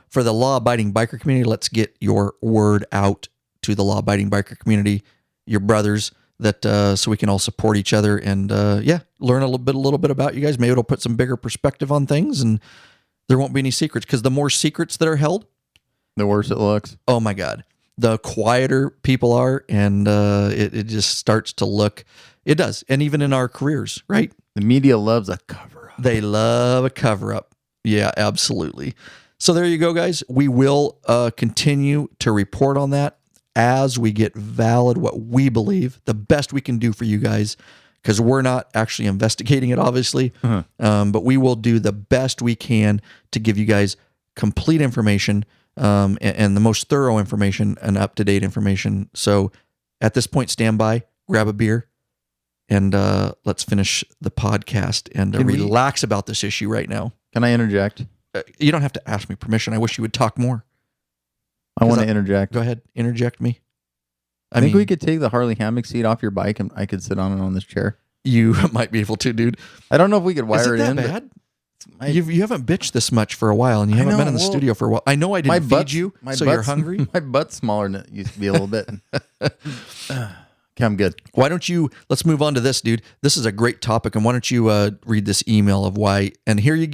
for the law-abiding biker community, let's get your word out to the law-abiding biker community, your brothers, that so we can all support each other and learn a little bit about you guys. Maybe it'll put some bigger perspective on things, and there won't be any secrets, because the more secrets that are held, the worse it looks. Oh my God, the quieter people are, and it just starts to look. It does, and even in our careers, right? The media loves a cover-up. They love a cover-up. Yeah, absolutely. So there you go, guys. We will continue to report on that as we get valid, what we believe, the best we can do for you guys, because we're not actually investigating it, obviously, but we will do the best we can to give you guys complete information and the most thorough information and up-to-date information. So at this point, stand by, grab a beer, and let's finish the podcast and relax about this issue right now. Can I interject? You don't have to ask me permission. I wish you would talk more. I want to interject. Go ahead. Interject me. I think we could take the Harley hammock seat off your bike and I could sit on it on this chair. You might be able to, dude. I don't know if we could wire it in. Is it that bad? You haven't bitched this much for a while, and you haven't been in the studio for a while. I know I didn't feed you, so you're hungry. My butt's smaller than it used to be a little bit. Okay, I'm good. Why don't you, let's move on to this, dude. This is a great topic. And why don't you read this email of why, and here you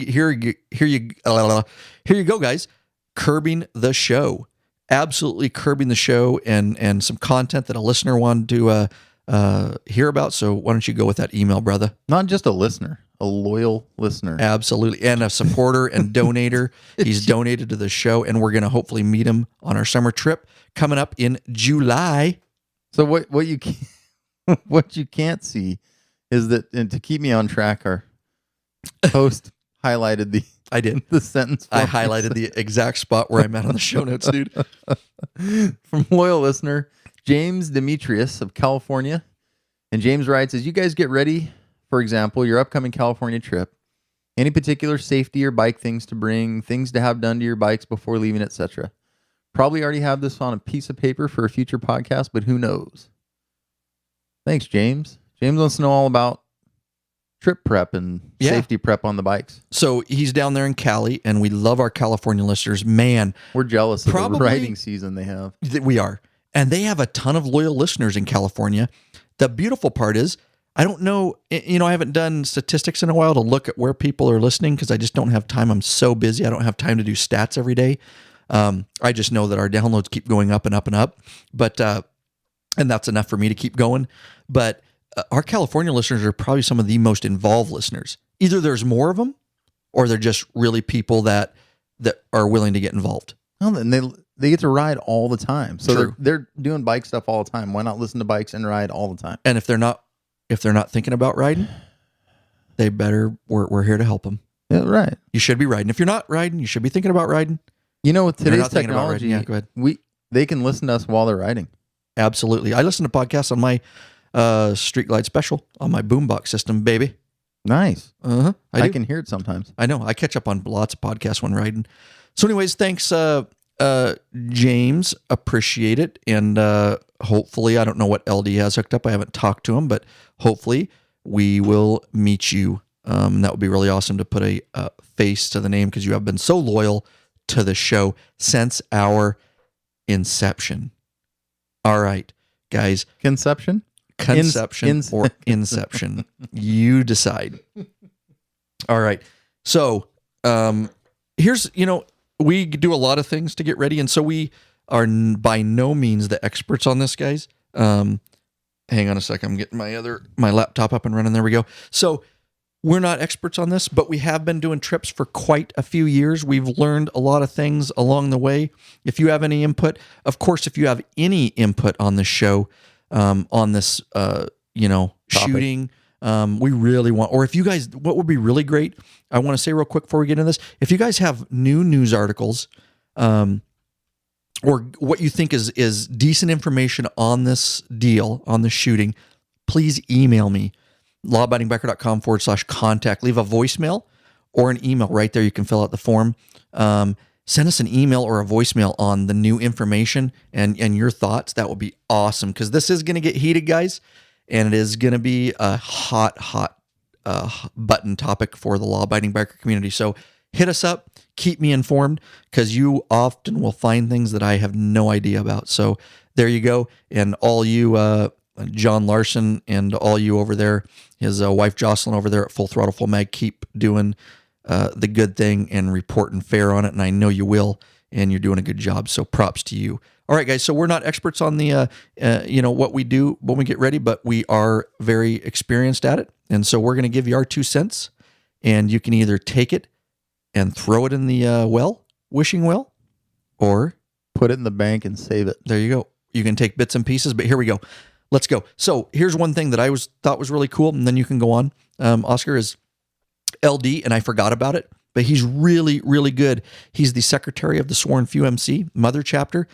go, guys. Curbing the show. Absolutely curbing the show and some content that a listener wanted to hear about. So why don't you go with that email, brother? Not just a listener, a loyal listener. Absolutely. And a supporter and donator. He's donated to the show, and we're going to hopefully meet him on our summer trip coming up in July. So what you can't, what you can't see is that, and to keep me on track, our host highlighted the I did the sentence. I highlighted the exact spot where I'm at on the show notes, dude. From loyal listener James Demetrius of California, and James writes, as you guys get ready, for example, your upcoming California trip, any particular safety or bike things to bring, things to have done to your bikes before leaving, etc. Probably already have this on a piece of paper for a future podcast, but who knows? Thanks, James. James wants to know all about trip prep and safety prep on the bikes. So he's down there in Cali, and we love our California listeners. Man, we're jealous of the riding season they have. We are. And they have a ton of loyal listeners in California. The beautiful part is, I don't know, I haven't done statistics in a while to look at where people are listening because I just don't have time. I'm so busy. I don't have time to do stats every day. I just know that our downloads keep going up and up and up, but and that's enough for me to keep going. But our California listeners are probably some of the most involved listeners. Either there's more of them, or they're just really people that are willing to get involved. Well, and they get to ride all the time, so True. they're doing bike stuff all the time. Why not listen to bikes and ride all the time? And if they're not thinking about riding, they better. We're here to help them. Yeah, right. You should be riding. If you're not riding, you should be thinking about riding. With today's technology, yeah, go ahead. They can listen to us while they're riding. Absolutely. I listen to podcasts on my Street Glide Special on my boombox system, baby. Nice. I can hear it sometimes. I know. I catch up on lots of podcasts when riding. So anyways, thanks, James. Appreciate it. And hopefully, I don't know what LD has hooked up. I haven't talked to him, but hopefully we will meet you. And that would be really awesome to put a face to the name because you have been so loyal to the show since our inception. All right, guys. Conception or inception. You decide. All right. So here's, we do a lot of things to get ready. And so we are by no means the experts on this, guys. Hang on a second. I'm getting my laptop up and running. There we go. So we're not experts on this, but we have been doing trips for quite a few years. We've learned a lot of things along the way. If you have any input, of course, if you have any input on the show, on this, shooting, we really want, or if you guys, what would be really great, I want to say real quick before we get into this, if you guys have new news articles, or what you think is decent information on this deal, on the shooting, please email me. lawabidingbiker.com/contact. Leave a voicemail or an email right there. You can fill out the form. Send us an email or a voicemail on the new information and your thoughts. That would be awesome because this is going to get heated, guys, and it is going to be a hot button topic for the law-abiding biker community. So hit us up. Keep me informed because you often will find things that I have no idea about. So there you go. And all you John Larson and all you over there, his wife Jocelyn over there at Full Throttle Full Mag, keep doing the good thing and reporting fair on it, and I know you will, and you're doing a good job, so props to you. All right, guys, so we're not experts on the what we do when we get ready, but we are very experienced at it, and so we're going to give you our 2 cents, and you can either take it and throw it in the wishing well, or put it in the bank and save it. There you go. You can take bits and pieces, but here we go. Let's go. So here's one thing that I thought was really cool, and then you can go on. Oscar is LD, and I forgot about it, but he's really, really good. He's the secretary of the Sworn Few MC Mother Chapter,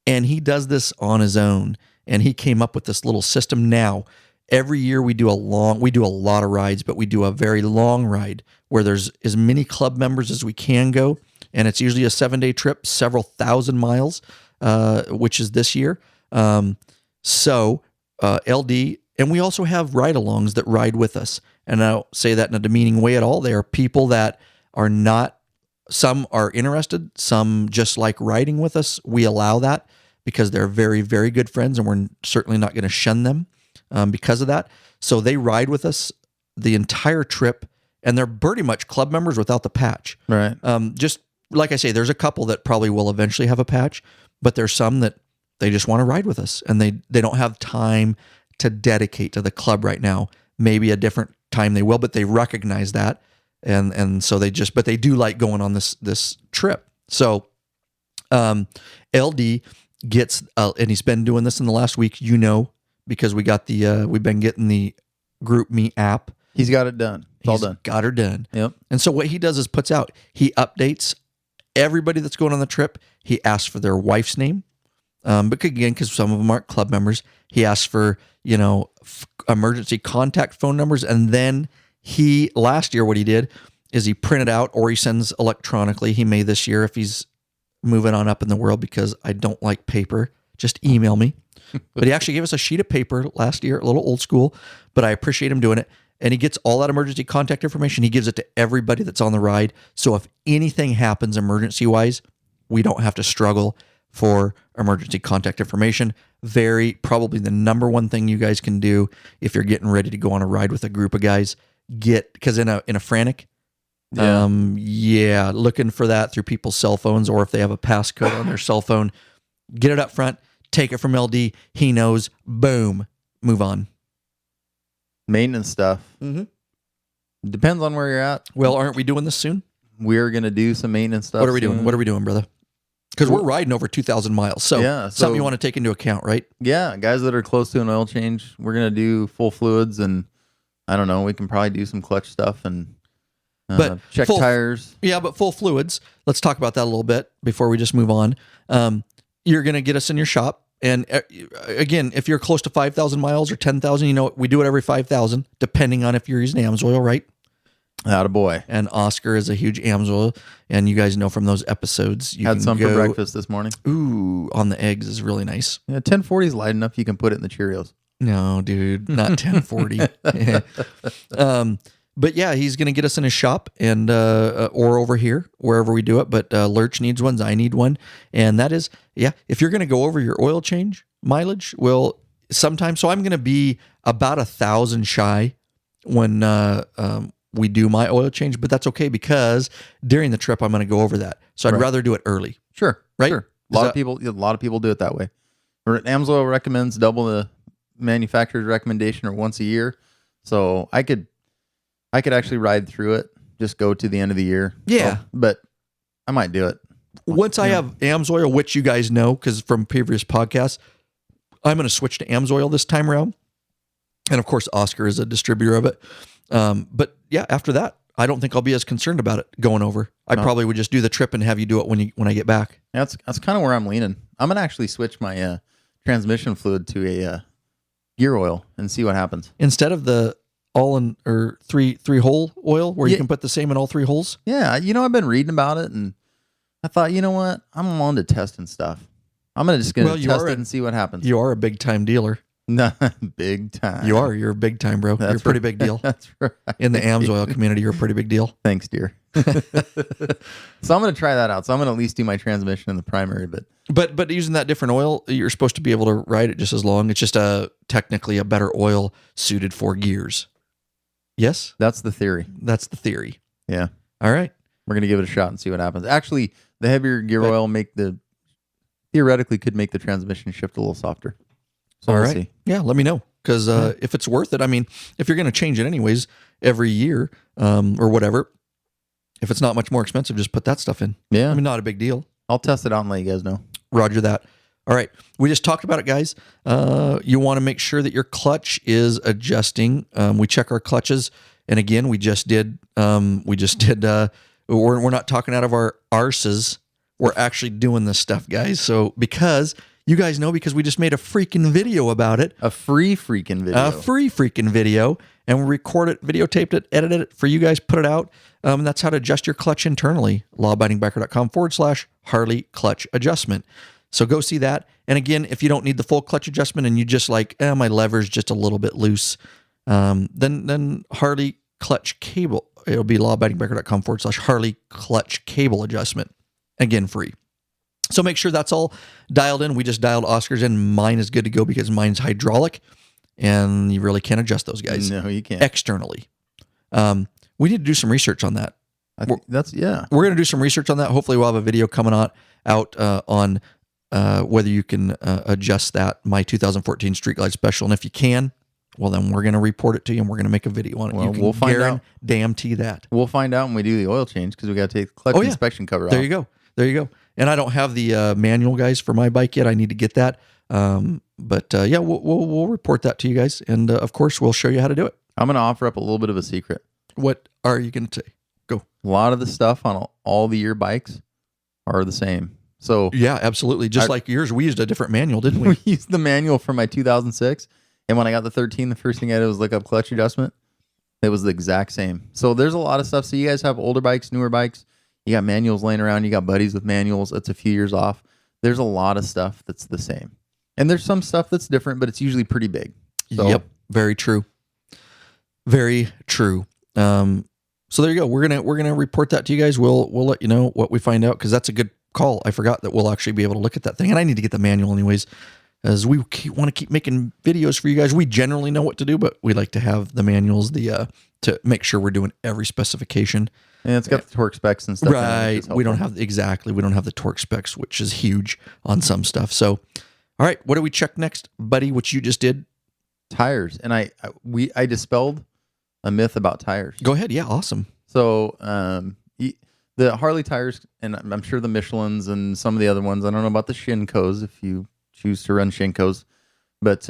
and he does this on his own. And he came up with this little system. Now, every year we do a lot of rides, but we do a very long ride where there's as many club members as we can go, and it's usually a 7-day trip, several thousand miles, which is this year. LD, and we also have ride-alongs that ride with us. And I don't say that in a demeaning way at all. They are people that are not, some are interested, some just like riding with us. We allow that. because they're very, very good friends, and we're certainly not going to shun them because of that. So they ride with us the entire trip, and they're pretty much club members without the patch. Right. Just like I say, there's a couple that probably will eventually have a patch, but there's some that they just want to ride with us, and they don't have time to dedicate to the club right now. Maybe a different time they will, but they recognize that. And so but they do like going on this trip. So, LD gets, and he's been doing this in the last week, because we've been getting the Group Me app. He's got it done. It's all done. Got her done. Yep. And so what he does is he updates everybody that's going on the trip. He asks for their wife's name. But again, because some of them aren't club members, he asks for, emergency contact phone numbers. And then last year, what he did is he printed out, or he sends electronically. He may this year, if he's moving on up in the world, because I don't like paper, just email me. But he actually gave us a sheet of paper last year, a little old school, but I appreciate him doing it. And he gets all that emergency contact information. He gives it to everybody that's on the ride. So if anything happens emergency wise, we don't have to struggle for emergency contact information. Probably the number one thing you guys can do if you're getting ready to go on a ride with a group of guys, because in a frantic, looking for that through people's cell phones, or if they have a passcode on their cell phone, get it up front, take it from LD. He knows, boom, move on. Maintenance stuff. Mm-hmm. Depends on where you're at. Well, aren't we doing this soon? We're going to do some maintenance stuff. What are we doing? What are we doing, brother? Because we're riding over 2,000 miles. So, something you want to take into account, right? Yeah. Guys that are close to an oil change, we're going to do full fluids, and I don't know, we can probably do some clutch stuff and check tires. Yeah, but full fluids. Let's talk about that a little bit before we just move on. You're going to get us in your shop. And again, if you're close to 5,000 miles or 10,000, we do it every 5,000, depending on if you're using AMSOIL, right? Attaboy. And Oscar is a huge AMSOIL. And you guys know from those episodes, you had some for breakfast this morning. Ooh, on the eggs is really nice. Yeah, 1040 is light enough you can put it in the Cheerios. No, dude, not 1040. But yeah, he's going to get us in his shop and or over here, wherever we do it. But Lurch needs ones. I need one. And that is, if you're going to go over your oil change mileage, well, sometimes, so I'm going to be about 1,000 shy when we do my oil change, but that's okay, because during the trip, I'm going to go over that. So I'd rather do it early. Sure. Right? Sure. A lot of people do it that way. AMSOIL recommends double the manufacturer's recommendation, or once a year. So I could actually ride through it, just go to the end of the year. Yeah. But I might do it. Once I have AMSOIL, which you guys know, because from previous podcasts, I'm going to switch to AMSOIL this time around. And of course, Oscar is a distributor of it. But yeah, after that, I don't think I'll be as concerned about it going over. I probably would just do the trip and have you do it when I get back. That's kind of where I'm leaning. I'm going to actually switch my transmission fluid to a gear oil and see what happens. Instead of the all-in or three hole oil, where you can put the same in all three holes. Yeah, I've been reading about it, and I thought, you know what, I'm on to testing stuff. I'm just going to test it and see what happens. You are a big time dealer. No, big time. You are. You're a big time, bro. You're a pretty big deal. That's right. In the AMSOIL community, you're a pretty big deal. Thanks, dear. So I'm going to try that out. So I'm going to at least do my transmission in the primary, but using that different oil, you're supposed to be able to ride it just as long. It's just technically a better oil suited for gears. Yes? That's the theory. Yeah. All right. We're going to give it a shot and see what happens. Actually, the heavier gear oil theoretically could make the transmission shift a little softer. So all we'll right. See. Yeah, let me know. Because if it's worth it, I mean, if you're going to change it anyways every year or whatever, if it's not much more expensive, just put that stuff in. Yeah. I mean, not a big deal. I'll test it out and let you guys know. Roger that. All right. We just talked about it, guys. You want to make sure that your clutch is adjusting. We check our clutches. And again, we just did, we're not talking out of our arses. We're actually doing this stuff, guys. So because you guys know, because we just made a freaking video about it. A free freaking video. And we recorded it, videotaped it, edited it for you guys, put it out. And that's how to adjust your clutch internally. lawabidingbiker.com/Harley clutch adjustment. So go see that. And again, if you don't need the full clutch adjustment and you just like, my lever's just a little bit loose, then Harley clutch cable, it'll be lawabidingbiker.com/Harley clutch cable adjustment. Again, free. So make sure that's all dialed in. We just dialed Oscar's in. Mine is good to go because mine's hydraulic, and you really can't adjust those guys. No, you can't. Externally. We need to do some research on that. We're going to do some research on that. Hopefully we'll have a video coming out on whether you can adjust that, my 2014 Street Glide Special. And if you can, well, then we're going to report it to you and we're going to make a video on it. Well, we'll find out. Guarantee that. We'll find out when we do the oil change because we got to take the clutch inspection cover off. There you go. And I don't have the manual, guys, for my bike yet. I need to get that. But we'll report that to you guys. And of course, we'll show you how to do it. I'm going to offer up a little bit of a secret. What are you going to say? Go. A lot of the stuff on all the year bikes are the same. So yeah, absolutely. Just like yours, we used a different manual, didn't we? We used the manual for my 2006. And when I got the 13, the first thing I did was look up clutch adjustment. It was the exact same. So there's a lot of stuff. So you guys have older bikes, newer bikes. You got manuals laying around. You got buddies with manuals. It's a few years off. There's a lot of stuff that's the same. And there's some stuff that's different, but it's usually pretty big. So, yep. Very true. Very true. So there you go. We're gonna report that to you guys. We'll let you know what we find out, because that's a good call. I forgot that we'll actually be able to look at that thing, and I need to get the manual anyways, as we want to keep making videos for you guys. We generally know what to do, but we like to have the manuals to make sure we're doing every specification. And it's got the torque specs and stuff. Right. We don't have the torque specs, which is huge on some stuff. So, all right, what do we check next, buddy? Which you just did? Tires. And I dispelled a myth about tires. Go ahead. Yeah, awesome. So the Harley tires, and I'm sure the Michelins and some of the other ones, I don't know about the Shinkos if you choose to run Shinkos, but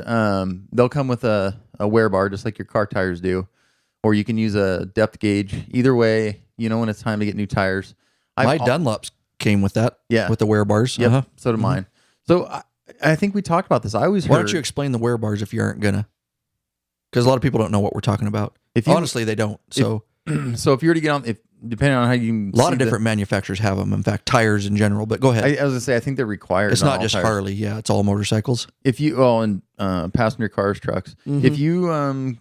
they'll come with a wear bar just like your car tires do, or you can use a depth gauge. Either way, you know when it's time to get new tires. My Dunlops came with that, with the wear bars. Yep, so did mine. So I think we talked about this. I always heard... Why don't you explain the wear bars if you aren't gonna? Because a lot of people don't know what we're talking about. Honestly, they don't. So if you were to get on, depending on how you... A lot of different manufacturers have them. In fact, tires in general. But go ahead. I was going to say, I think they're required. It's not just tires. Harley. Yeah, it's all motorcycles. If you... and passenger cars, trucks. Mm-hmm. If you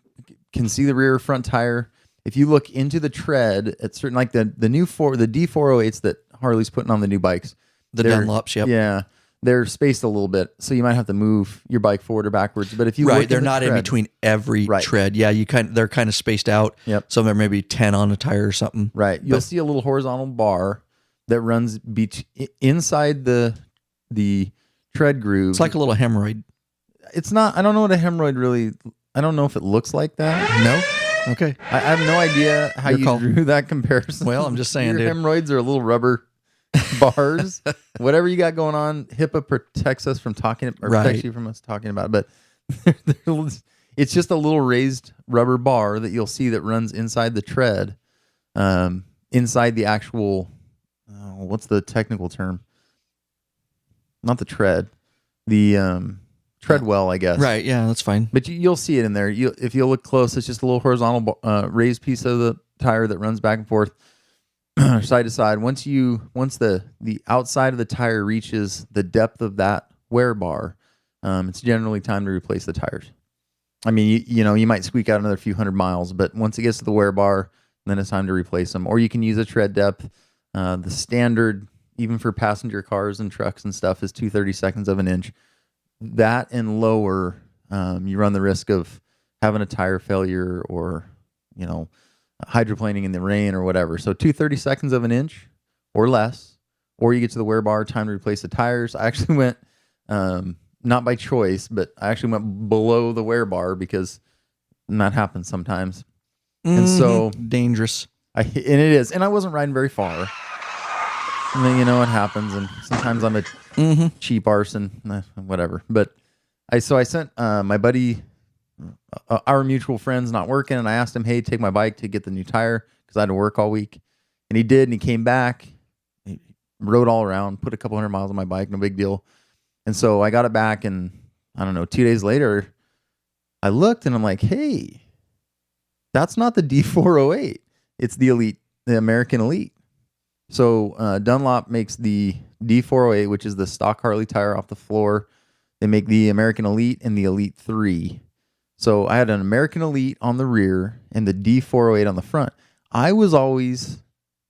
can see the rear or front tire, if you look into the tread, at certain... Like the D408s that Harley's putting on the new bikes. The Dunlops, yep. Yeah. They're spaced a little bit, so you might have to move your bike forward or backwards. But if you they're not in between every tread. Yeah, they're kind of spaced out. Yep. So there may be 10 on a tire or something. Right. You'll see a little horizontal bar that runs inside the tread groove. It's like a little hemorrhoid. It's not. I don't know what a hemorrhoid really. I don't know if it looks like that. No. Okay. I have no idea how you drew that comparison. Well, I'm just saying, your hemorrhoids are a little rubber bars. Whatever you got going on, HIPAA protects us from protects you from us talking about it. But it's just a little raised rubber bar that you'll see that runs inside the tread, inside the actual. What's the technical term? Not the tread, the tread well, I guess. Right. Yeah, that's fine. But you'll see it in there. If you look close, it's just a little horizontal raised piece of the tire that runs back and forth. Side to side. Once the outside of the tire reaches the depth of that wear bar, it's generally time to replace the tires. I mean, you might squeak out another few hundred miles, but once it gets to the wear bar, then it's time to replace them. Or you can use a tread depth. The standard, even for passenger cars and trucks and stuff, is 2/32 of an inch. That and lower, you run the risk of having a tire failure or, hydroplaning in the rain or whatever. So 2/32 of an inch or less, or you get to the wear bar, time to replace the tires. I actually went, not by choice, but I actually went below the wear bar because that happens sometimes. And so dangerous. And it is. And I wasn't riding very far. And then, it happens. And sometimes I'm a cheap arson, whatever. But I sent my buddy, our mutual friend's not working, and I asked him, hey, take my bike to get the new tire because I had to work all week. And he did, and he came back, he rode all around, put a couple hundred miles on my bike, no big deal. And so I got it back, and I don't know, 2 days later, I looked, and I'm like, hey, that's not the D408. It's the Elite, the American Elite. So Dunlop makes the D408, which is the stock Harley tire off the floor. They make the American Elite and the Elite 3. So I had an American Elite on the rear and the D408 on the front. I was always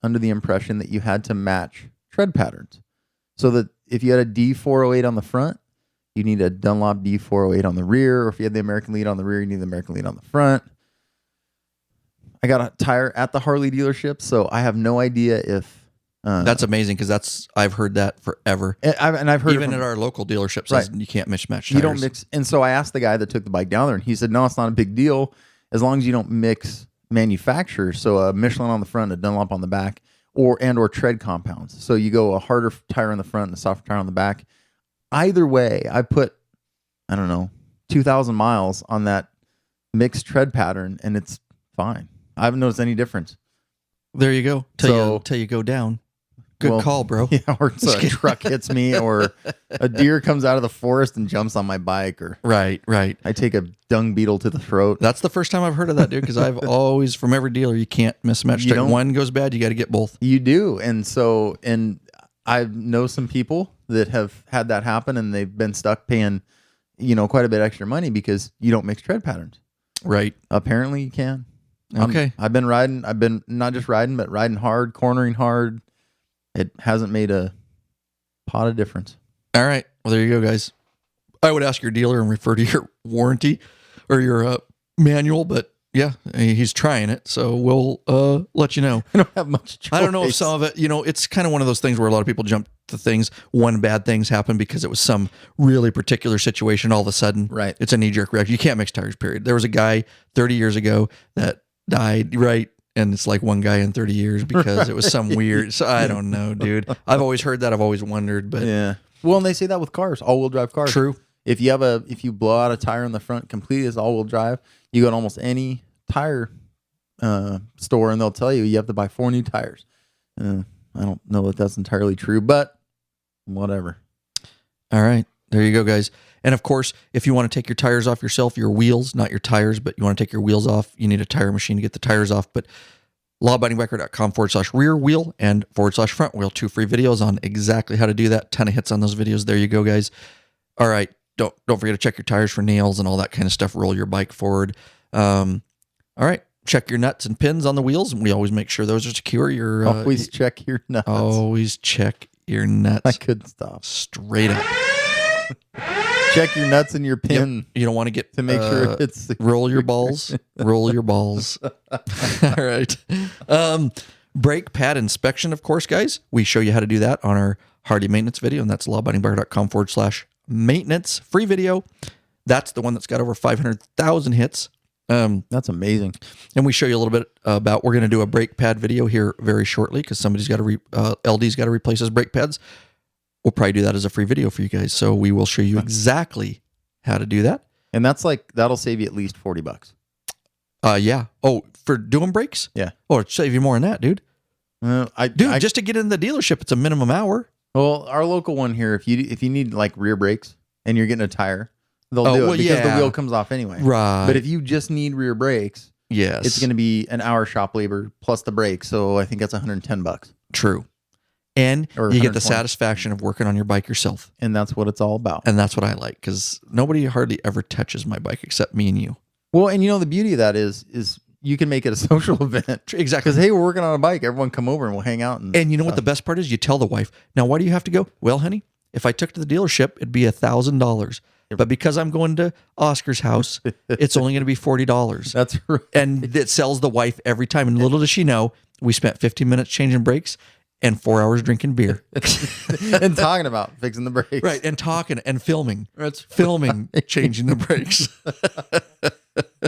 under the impression that you had to match tread patterns. So that if you had a D408 on the front, you need a Dunlop D408 on the rear. Or if you had the American lead on the rear, you need the American lead on the front. I got a tire at the Harley dealership, so I have no idea if... that's amazing because I've heard that forever. And I've heard even at our local dealership says you can't mismatch tires. You don't mix. And so I asked the guy that took the bike down there, and he said, no, it's not a big deal as long as you don't mix manufacturers. So a Michelin on the front, a Dunlop on the back, or tread compounds. So you go a harder tire on the front and a softer tire on the back. Either way, I put, I don't know, 2,000 miles on that mixed tread pattern, and it's fine. I haven't noticed any difference. There you go. Till you go down. Good call, bro. Yeah, or a truck hits me, or a deer comes out of the forest and jumps on my bike, or right. I take a dung beetle to the throat. That's the first time I've heard of that, dude. Because I've always, from every dealer, you can't mismatch. One goes bad, you got to get both. You do, and I know some people that have had that happen, and they've been stuck paying, quite a bit extra money because you don't mix tread patterns. Right. Apparently, you can. Okay. I've been riding. I've been not just riding, but riding hard, cornering hard. It hasn't made a pot of difference. All right. Well, there you go, guys. I would ask your dealer and refer to your warranty or your manual, but yeah, he's trying it. So we'll let you know. I don't have much choice. I don't know if some of it, it's kind of one of those things where a lot of people jump to things. One bad thing's happened because it was some really particular situation. All of a sudden, right? It's a knee-jerk reaction. You can't mix tires, period. There was a guy 30 years ago that died, right? And it's like one guy in 30 years because it was some weird. So I don't know, dude. I've always heard that. I've always wondered, but yeah. Well, and they say that with cars, all-wheel drive cars. True. If you blow out a tire in the front completely as all-wheel drive, you go to almost any tire store and they'll tell you have to buy 4 new tires. I don't know if that's entirely true, but whatever. All right. There you go, guys. And of course, if you want to take your tires off yourself, your wheels, not your tires, but you want to take your wheels off, you need a tire machine to get the tires off. But lawabidingbiker.com/rear wheel and /front wheel, 2 free videos on exactly how to do that. 10 of hits on those videos. There you go, guys. All right. Don't forget to check your tires for nails and all that kind of stuff. Roll your bike forward. All right. Check your nuts and pins on the wheels. And we always make sure those are secure. Always check your nuts. Always check your nuts. I couldn't stop. Straight up. Check your nuts and your pin. Yep. You don't want to get to make sure it's roll your balls. Roll your balls. All right. Brake pad inspection, of course, guys. We show you how to do that on our Hardy maintenance video, and that's lawabidingbiker.com/maintenance. Free video. That's the one that's got over 500,000 hits. That's amazing. And we show you a little bit about, we're going to do a brake pad video here very shortly because somebody's got to, LD's got to replace his brake pads. We'll probably do that as a free video for you guys. So we will show you exactly how to do that. And that'll save you at least $40. Yeah. Oh, for doing brakes? Yeah. Oh, it'd save you more than that, dude. Just to get in the dealership, it's a minimum hour. Well, our local one here, if you need like rear brakes and you're getting a tire, they'll do it because the wheel comes off anyway. Right. But if you just need rear brakes, yes, it's going to be an hour shop labor plus the brakes. So I think that's $110. True. And you get the satisfaction of working on your bike yourself. And that's what it's all about. And that's what I like because nobody hardly ever touches my bike except me and you. Well, and the beauty of that is you can make it a social event. Exactly. Because, hey, we're working on a bike. Everyone come over and we'll hang out. And you know what the best part is? You tell the wife, now, why do you have to go? Well, honey, if I took to the dealership, it'd be $1,000. But because I'm going to Oscar's house, it's only going to be $40. That's right. And it sells the wife every time. And little does she know, we spent 15 minutes changing brakes and 4 hours drinking beer. And talking about fixing the brakes. Right. And talking and filming. That's filming, changing the brakes.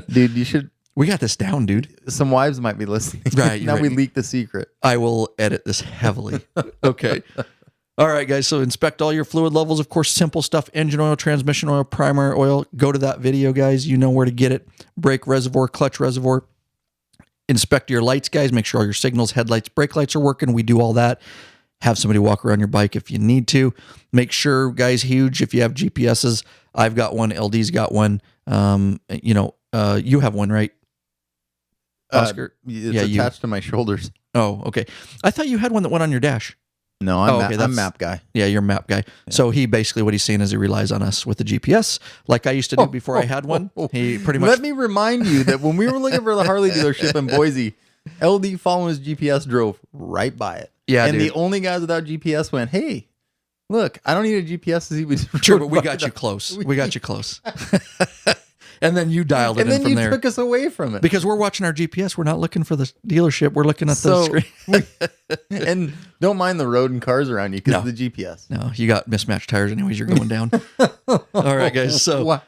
Dude, you should. We got this down, dude. Some wives might be listening. Right. Now we leak the secret. I will edit this heavily. Okay. All right, guys. So inspect all your fluid levels. Of course, simple stuff. Engine oil, transmission oil, primary oil. Go to that video, guys. You know where to get it. Brake reservoir, clutch reservoir. Inspect your lights, guys. Make sure all your signals, headlights, brake lights are working. We do all that. Have somebody walk around your bike if you need to. Make sure, guys, huge, if you have GPSs. I've got one. LD's got one. You have one, right? Oscar? It's attached to my shoulders. Oh, okay. I thought you had one that went on your dash. No, I'm map guy. Yeah, you're a map guy. Yeah. So he basically, what he's saying is he relies on us with the GPS, like I used to do before I had one. He pretty much. Let me remind you that when we were looking for the Harley dealership in Boise, LD following his GPS drove right by it. Yeah, and the only guys without GPS went, hey, Look, I don't need a GPS to see which True, but road we by got you the- close. We got you close. And then you dialed it And in then from you there. took us away from it. Because we're watching our GPS. We're not looking for the dealership. We're looking at the screen. And don't mind the road and cars around you because No. of the GPS. No, you got mismatched tires anyways. You're going down. All right, guys. So, Wow.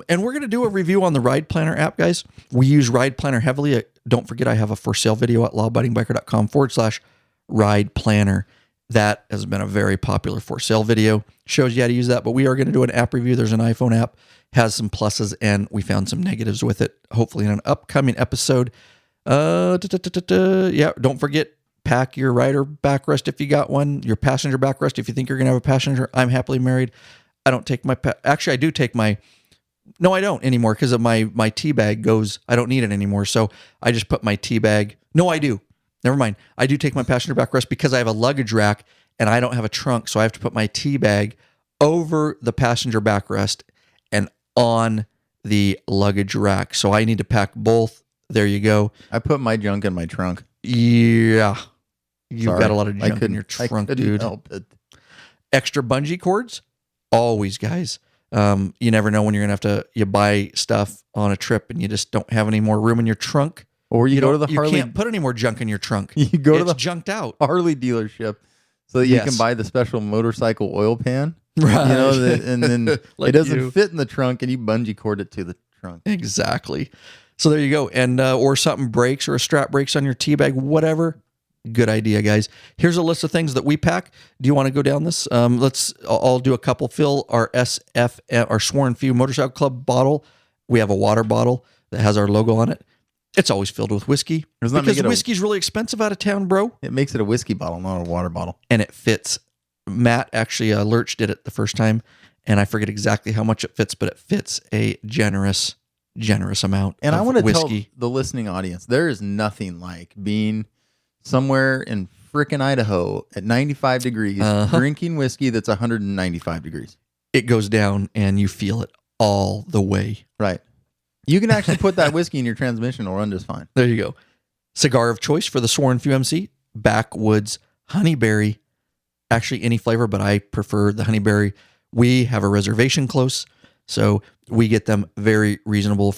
and we're going to do a review on the Ride Planner app, guys. We use Ride Planner heavily. Don't forget, I have a for sale video at lawabidingbiker.com/Ride Planner. That has been a very popular for sale video. Shows you how to use that, but we are going to do an app review. There's an iPhone app, has some pluses, and we found some negatives with it, hopefully in an upcoming episode. Yeah, don't forget, pack your rider backrest if you got one, your passenger backrest if you think you're going to have a passenger. I'm happily married. I don't take my, actually I do take my, no, I don't anymore because of my tea bag goes, I don't need it anymore. So I just put my tea bag. No, I do. Never mind. I do take my passenger backrest because I have a luggage rack and I don't have a trunk. So I have to put my tea bag over the passenger backrest and on the luggage rack. So I need to pack both. There you go. I put my junk in my trunk. Yeah. You've Sorry. got a lot of I junk in couldn't- your I trunk, couldn't dude. help it. Extra bungee cords, always, guys. You never know when you're going to have to, you buy stuff on a trip and you just don't have any more room in your trunk. Or you go to don't- the Harley. You can't put any more junk in your trunk. You go to It's the junked out. Harley dealership so that you Yes. can buy the special motorcycle oil pan. Right. You know, and then Like it doesn't you. fit in the trunk, and you bungee cord it to the trunk. Exactly. So there you go. And or something breaks or a strap breaks on your tea bag, whatever. Good idea, guys. Here's a list of things that we pack. Do you want to go down this? I'll do a couple. Fill our SF, our Sworn Few Motorcycle Club bottle. We have a water bottle that has our logo on it. It's always filled with whiskey Doesn't that because make it a- whiskey's really expensive out of town, bro. It makes it a whiskey bottle, not a water bottle. And it fits. Matt actually, Lurch did it the first time, and I forget exactly how much it fits, but it fits a generous amount. And of I want to tell whiskey. the listening audience, there is nothing like being somewhere in frickin' Idaho at 95 degrees, drinking whiskey that's 195 degrees. It goes down, and you feel it all the way. Right. You can actually put that whiskey in your transmission; it'll run just fine. There you go. Cigar of choice for the Sworn Few MC, Backwoods Honeyberry. Actually, any flavor, but I prefer the honeyberry. We have a reservation close, so we get them very reasonable.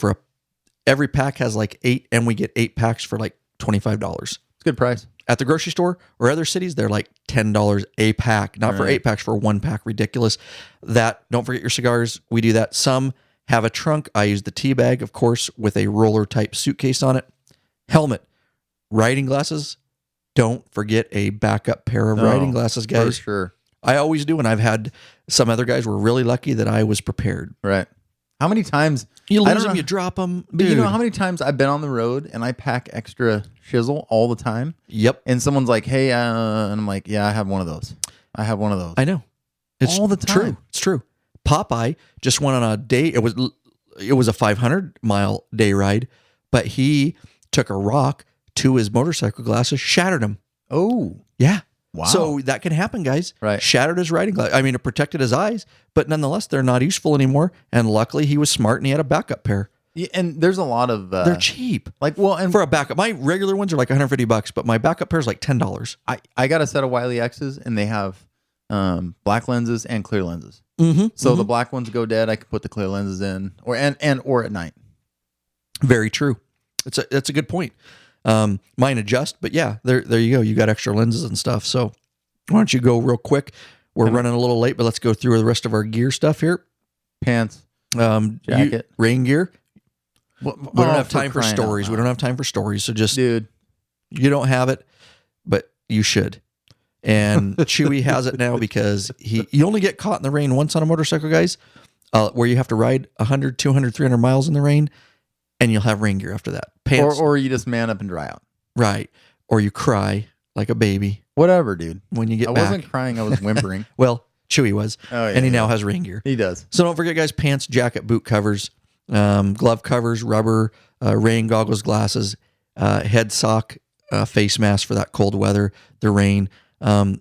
Every pack has like 8, and we get 8 packs for like $25. It's a good price. At the grocery store or other cities, they're like $10 a pack, not for Right. 8 packs, for 1 pack. Ridiculous. Don't forget your cigars. We do that. Some have a trunk. I use the tea bag, of course, with a roller type suitcase on it. Helmet, riding glasses. Don't forget a backup pair of riding glasses, For guys. sure. I always do. And I've had some other guys were really lucky that I was prepared. Right. How many times You I lose don't them, know- you drop them. But you know how many times I've been on the road and I pack extra shizzle all the time, Yep. and someone's like, "Hey," and I'm like, "Yeah, I have one of those. I have one of those." I know. It's All the True. time. It's true. Popeye just went on a day. It was a 500-mile day ride, but he took a rock to his motorcycle glasses, shattered them. Oh, Yeah. wow. So that can happen, guys. Right. Shattered his riding glass. I mean, it protected his eyes, but nonetheless, they're not useful anymore. And luckily, he was smart and he had a backup pair. Yeah, and there's a lot of They're cheap. and For a backup, my regular ones are like $150, but my backup pair is like $10. I got a set of Wiley X's, and they have black lenses and clear lenses. Mm-hmm. So the black ones go dead. I can put the clear lenses in, or at night. Very true. That's a good point. Mine adjust, but yeah, there you go. You got extra lenses and stuff. So why don't you go real quick? We're running a little late, but let's go through the rest of our gear stuff here. Pants, Jacket, rain gear. we We don't have time for stories. We don't have time for stories. So just dude. you don't have it, but you should. And Chewy has it now because you only get caught in the rain once on a motorcycle, guys, where you have to ride 100, 200, 300 miles in the rain, and you'll have rain gear after that. Pants, Or you just man up and dry out. right. Or you cry like a baby Whatever, dude. when you get I back. wasn't crying. I was whimpering. Well, Chewy was, Oh, yeah, and he yeah. now has rain gear. He does. So don't forget, guys, pants, jacket, boot covers, glove covers, rubber, rain goggles, glasses, head sock, face mask for that cold weather, the rain. And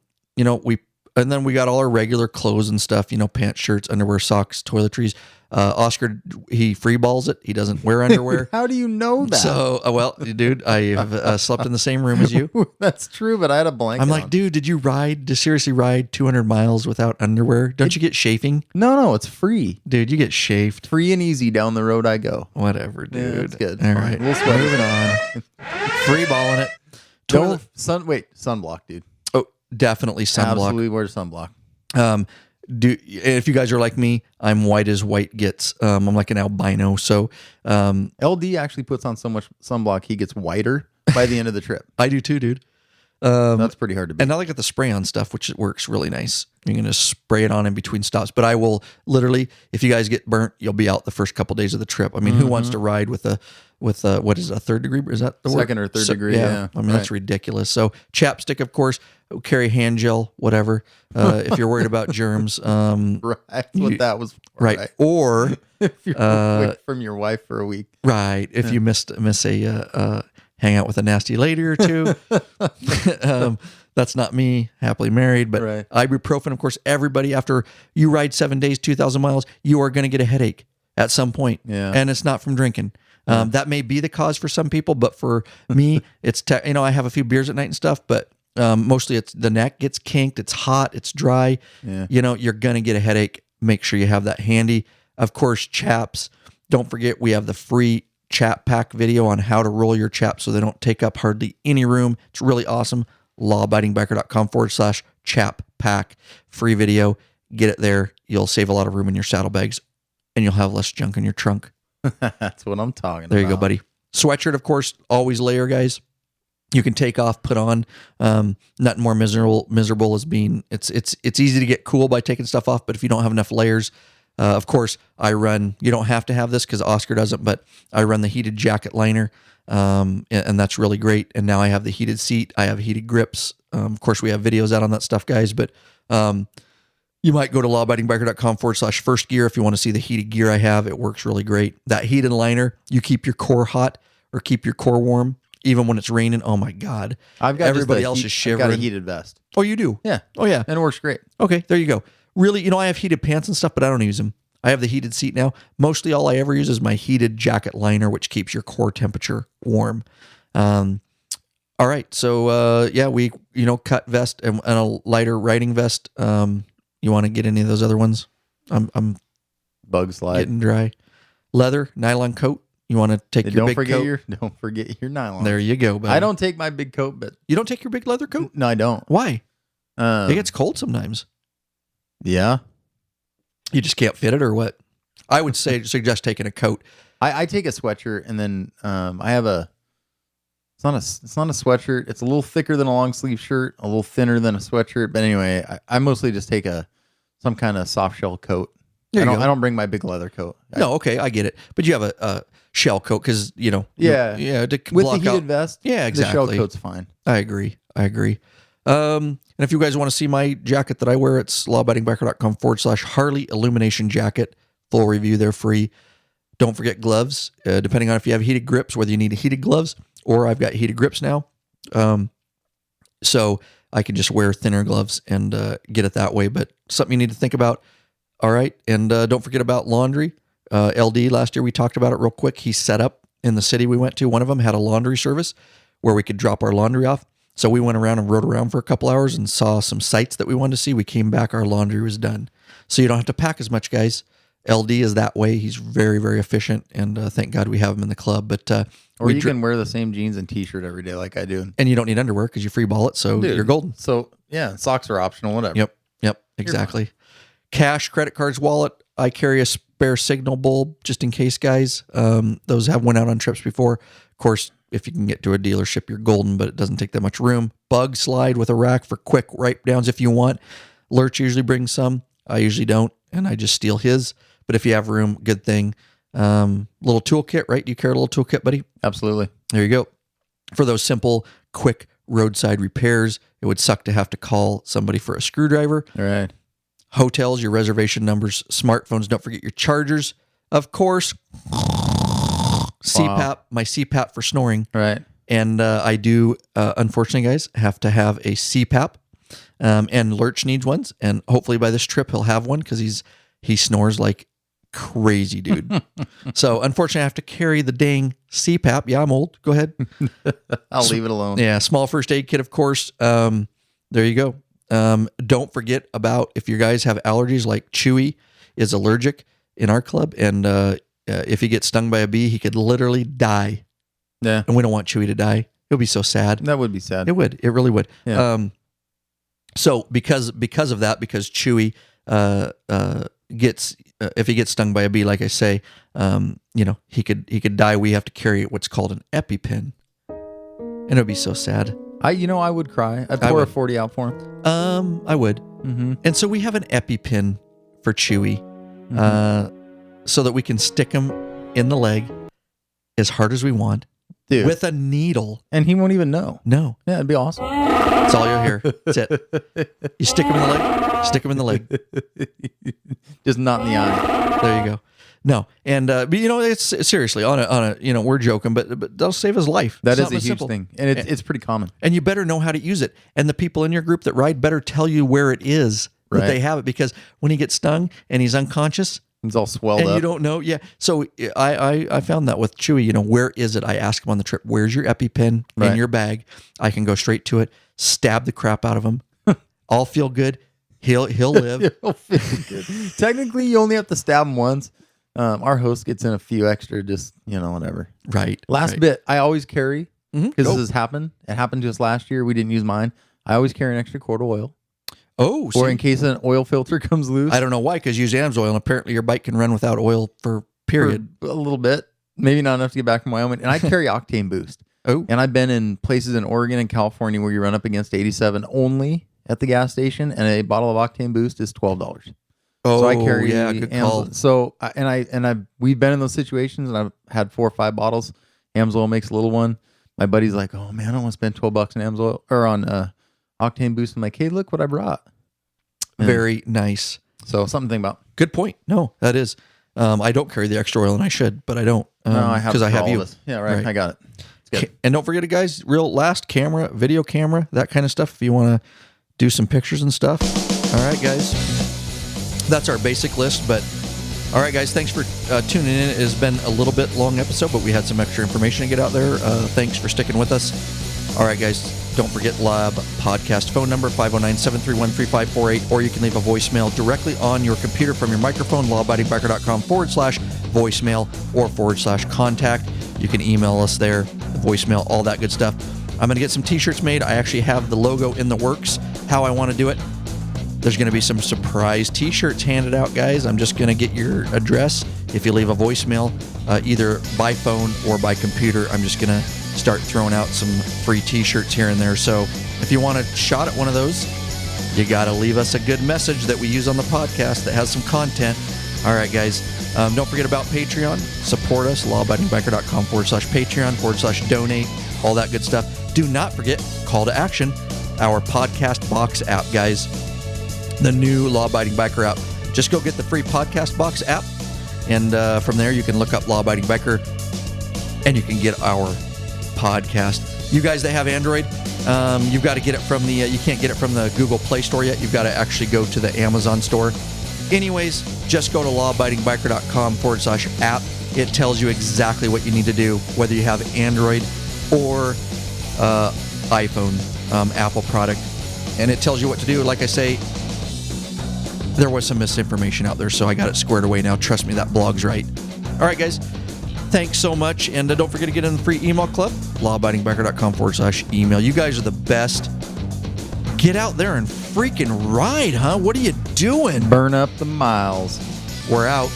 then we got all our regular clothes and stuff, pants, shirts, underwear, socks, toiletries. Oscar, he free balls it. He doesn't wear underwear. How do you know that? So, well, dude, I have slept in the same room as you. That's true, but I had a blanket. I'm like, on. dude, did you seriously ride 200 miles without underwear? Don't you get chafing? No, it's free. Dude, you get chafed. Free and easy down the road I go. Whatever, dude. Yeah, that's good. All right. We'll sweat Moving on. Free balling it. Don't sunblock, dude. Oh, definitely sunblock. Absolutely wear sunblock. If you guys are like me, I'm white as white gets. I'm like an albino. So LD actually puts on so much sunblock he gets whiter by the end of the trip. I do too, dude. That's pretty hard to beat. And now I got the spray on stuff, which works really nice. You're going to spray it on in between stops. But I will literally, if you guys get burnt, you'll be out the first couple days of the trip. I mean, who wants to ride with a what is it, a third degree? Is that the word? Second or third degree, yeah. I mean, that's ridiculous. So chapstick, of course, carry hand gel, whatever. If you're worried about germs. Right. That's what that was for, right. Or if you're away from your wife for a week. Right. If you miss a hang out with a nasty lady or two. That's not me, happily married. But right. ibuprofen, of course, everybody, after you ride 7 days, 2,000 miles, you are going to get a headache at some point. Yeah. And it's not from drinking. That may be the cause for some people, but for me, it's, I have a few beers at night and stuff, but mostly it's the neck gets kinked. It's hot. It's dry. Yeah. You're going to get a headache. Make sure you have that handy. Of course, chaps. Don't forget, we have the free chap pack video on how to roll your chaps so they don't take up hardly any room. It's really awesome. lawabidingbiker.com/chap pack. Free video. Get it there. You'll save a lot of room in your saddlebags and you'll have less junk in your trunk. That's what I'm talking about. There you go, buddy. Sweatshirt, of course, always layer, guys. You can take off, put on. Nothing more miserable as being, it's easy to get cool by taking stuff off, but if you don't have enough layers, of course, you don't have to have this because Oscar doesn't, but I run the heated jacket liner, and that's really great. And now I have the heated seat. I have heated grips. Of course, we have videos out on that stuff, guys, but you might go to lawabidingbiker.com/first gear if you want to see the heated gear I have. It works really great. That heated liner, you keep your core hot or keep your core warm, even when it's raining. Oh my God. Everybody else is shivering. I've got a heated vest. Oh, you do? Yeah. Oh, yeah. And it works great. Okay, there you go. Really, I have heated pants and stuff, but I don't use them. I have the heated seat now. Mostly all I ever use is my heated jacket liner, which keeps your core temperature warm. All right. So, we, cut vest and a lighter riding vest. You want to get any of those other ones? I'm Bug slide. getting dry. Leather, nylon coat. You want to take your big coat? Don't forget your nylon. There you go, buddy. I don't take my big coat, but You don't take your big leather coat? no, I don't. Why? It gets cold sometimes. Yeah. You just can't fit it or what? I would suggest taking a coat. I take a sweatshirt and then I have it's not a sweatshirt. It's a little thicker than a long sleeve shirt, a little thinner than a sweatshirt. But anyway, I mostly just take some kind of soft shell coat. I don't bring my big leather coat. No, okay, I get it. But you have a shell coat because Yeah. to With block the heated out. vest. Yeah, exactly. The shell coat's fine. I agree. And if you guys want to see my jacket that I wear, it's lawabidingbiker.com/Harley Illumination Jacket. Full review, they're free. Don't forget gloves. Depending on if you have heated grips, whether you need heated gloves or I've got heated grips now. So I can just wear thinner gloves and get it that way. But something you need to think about. All right. And don't forget about laundry. LD, last year we talked about it real quick. He set up in the city we went to. One of them had a laundry service where we could drop our laundry off. So we went around and rode around for a couple hours and saw some sites that we wanted to see. We came back, our laundry was done. So you don't have to pack as much, guys. LD is that way. He's very, very efficient, and thank God we have him in the club. But or you can wear the same jeans and t-shirt every day like I do. And you don't need underwear because you free ball it, so you're golden. So, yeah, socks are optional, whatever. Yep, exactly. Cash, credit cards, wallet. I carry a spare signal bulb just in case, guys. Those have went out on trips before. Of course, if you can get to a dealership, you're golden, but it doesn't take that much room. Bug slide with a rack for quick wipe downs if you want. Lurch usually brings some. I usually don't, and I just steal his. But if you have room, good thing. Little toolkit, right? Do you carry a little toolkit, buddy? Absolutely. There you go. For those simple, quick roadside repairs, it would suck to have to call somebody for a screwdriver. All right. Hotels, your reservation numbers, smartphones. Don't forget your chargers. Of course, CPAP, my CPAP for snoring. Right. And I do, unfortunately, guys, have to have a CPAP. And Lurch needs ones. And hopefully by this trip, he'll have one because he snores like crazy, dude. So unfortunately, I have to carry the dang CPAP. Yeah, I'm old. Go ahead. I'll leave it alone. Yeah, small first aid kit, of course. There you go. Don't forget about if you guys have allergies, like Chewy is allergic in our club, and if he gets stung by a bee, he could literally die. Yeah. And we don't want Chewy to die. It would be so sad. That would be sad. It would. It really would. Yeah. So because of that, because Chewy gets if he gets stung by a bee, like I say, he could die. We have to carry what's called an EpiPen, and it would be so sad. I would cry. I'd pour a 40 out for him. I would. Mm-hmm. And so we have an EpiPen for Chewy, so that we can stick him in the leg as hard as we want. Dude. With a needle. And he won't even know. No. Yeah, it'd be awesome. That's all you'll hear. That's it. You stick him in the leg. Stick him in the leg. Just not in the eye. There you go. No, and but it's seriously on a we're joking, but they'll save his life. That is Something a huge simple. thing, and it's pretty common. And you better know how to use it. And the people in your group that ride better tell you where it is that Right. they have it, because when he gets stung and he's unconscious. He's all swelled And up. you don't know, yeah. So I found that with Chewy, where is it? I ask him on the trip, where's your EpiPen Right. in your bag? I can go straight to it, stab the crap out of him. I'll feel good. He'll live. He'll feel good. Technically, you only have to stab him once. Our host gets in a few extra, just whatever. Right. Last right. bit, I always carry because Go. this has happened. It happened to us last year. We didn't use mine. I always carry an extra quart of oil, Oh, or see, in case an oil filter comes loose. I don't know why, because you use AMSOIL, and apparently your bike can run without oil for period. For a little bit, maybe not enough to get back from Wyoming. And I carry Octane Boost. Oh, And I've been in places in Oregon and California where you run up against 87 only at the gas station, and a bottle of Octane Boost is $12. oh, So I carry yeah, good call. So we've been in those situations, and I've had 4 or 5 bottles. AMSOIL makes a little one. My buddy's like, "Oh man, I don't want to spend $12 on AMSOIL or on Octane Boost." I'm like, "Hey, look what I brought." And Very nice. so something to think about. Good point. No, that is. I don't carry the extra oil, and I should, but I don't. No, I have because I for have all you. of us. Yeah, right. I got it. It's good. And don't forget it, guys. Real last camera, video camera, that kind of stuff. If you want to do some pictures and stuff. All right, guys. That's our basic list. But all right, guys. Thanks for tuning in. It has been a little bit long episode, but we had some extra information to get out there. Thanks for sticking with us. All right, guys. Don't forget LAB podcast phone number 509-731-3548, or you can leave a voicemail directly on your computer from your microphone, lawabidingbiker.com/voicemail or /contact. You can email us there, the voicemail, all that good stuff. I'm going to get some t-shirts made. I actually have the logo in the works, how I want to do it. There's going to be some surprise t-shirts handed out, guys. I'm just going to get your address. If you leave a voicemail, either by phone or by computer, I'm just going to start throwing out some free t-shirts here and there. So if you want a shot at one of those, you got to leave us a good message that we use on the podcast that has some content. All right, guys. Don't forget about Patreon. Support us, lawabidingbiker.com /Patreon /donate, all that good stuff. Do not forget, call to action, our podcast box app, guys. The new Law Abiding Biker app. Just go get the free podcast box app, and from there you can look up Law Abiding Biker, and you can get our podcast. You guys that have Android, you've got to get it from the. You can't get it from the Google Play Store yet. You've got to actually go to the Amazon store. Anyways, just go to lawabidingbiker.com /app. It tells you exactly what you need to do, whether you have Android or iPhone, Apple product, and it tells you what to do. Like I say, there was some misinformation out there, so I got it squared away now. Trust me, that blog's right. All right, guys. Thanks so much, and don't forget to get in the free email club, lawabidingbiker.com /email. You guys are the best. Get out there and freaking ride, huh? What are you doing? Burn up the miles. We're out.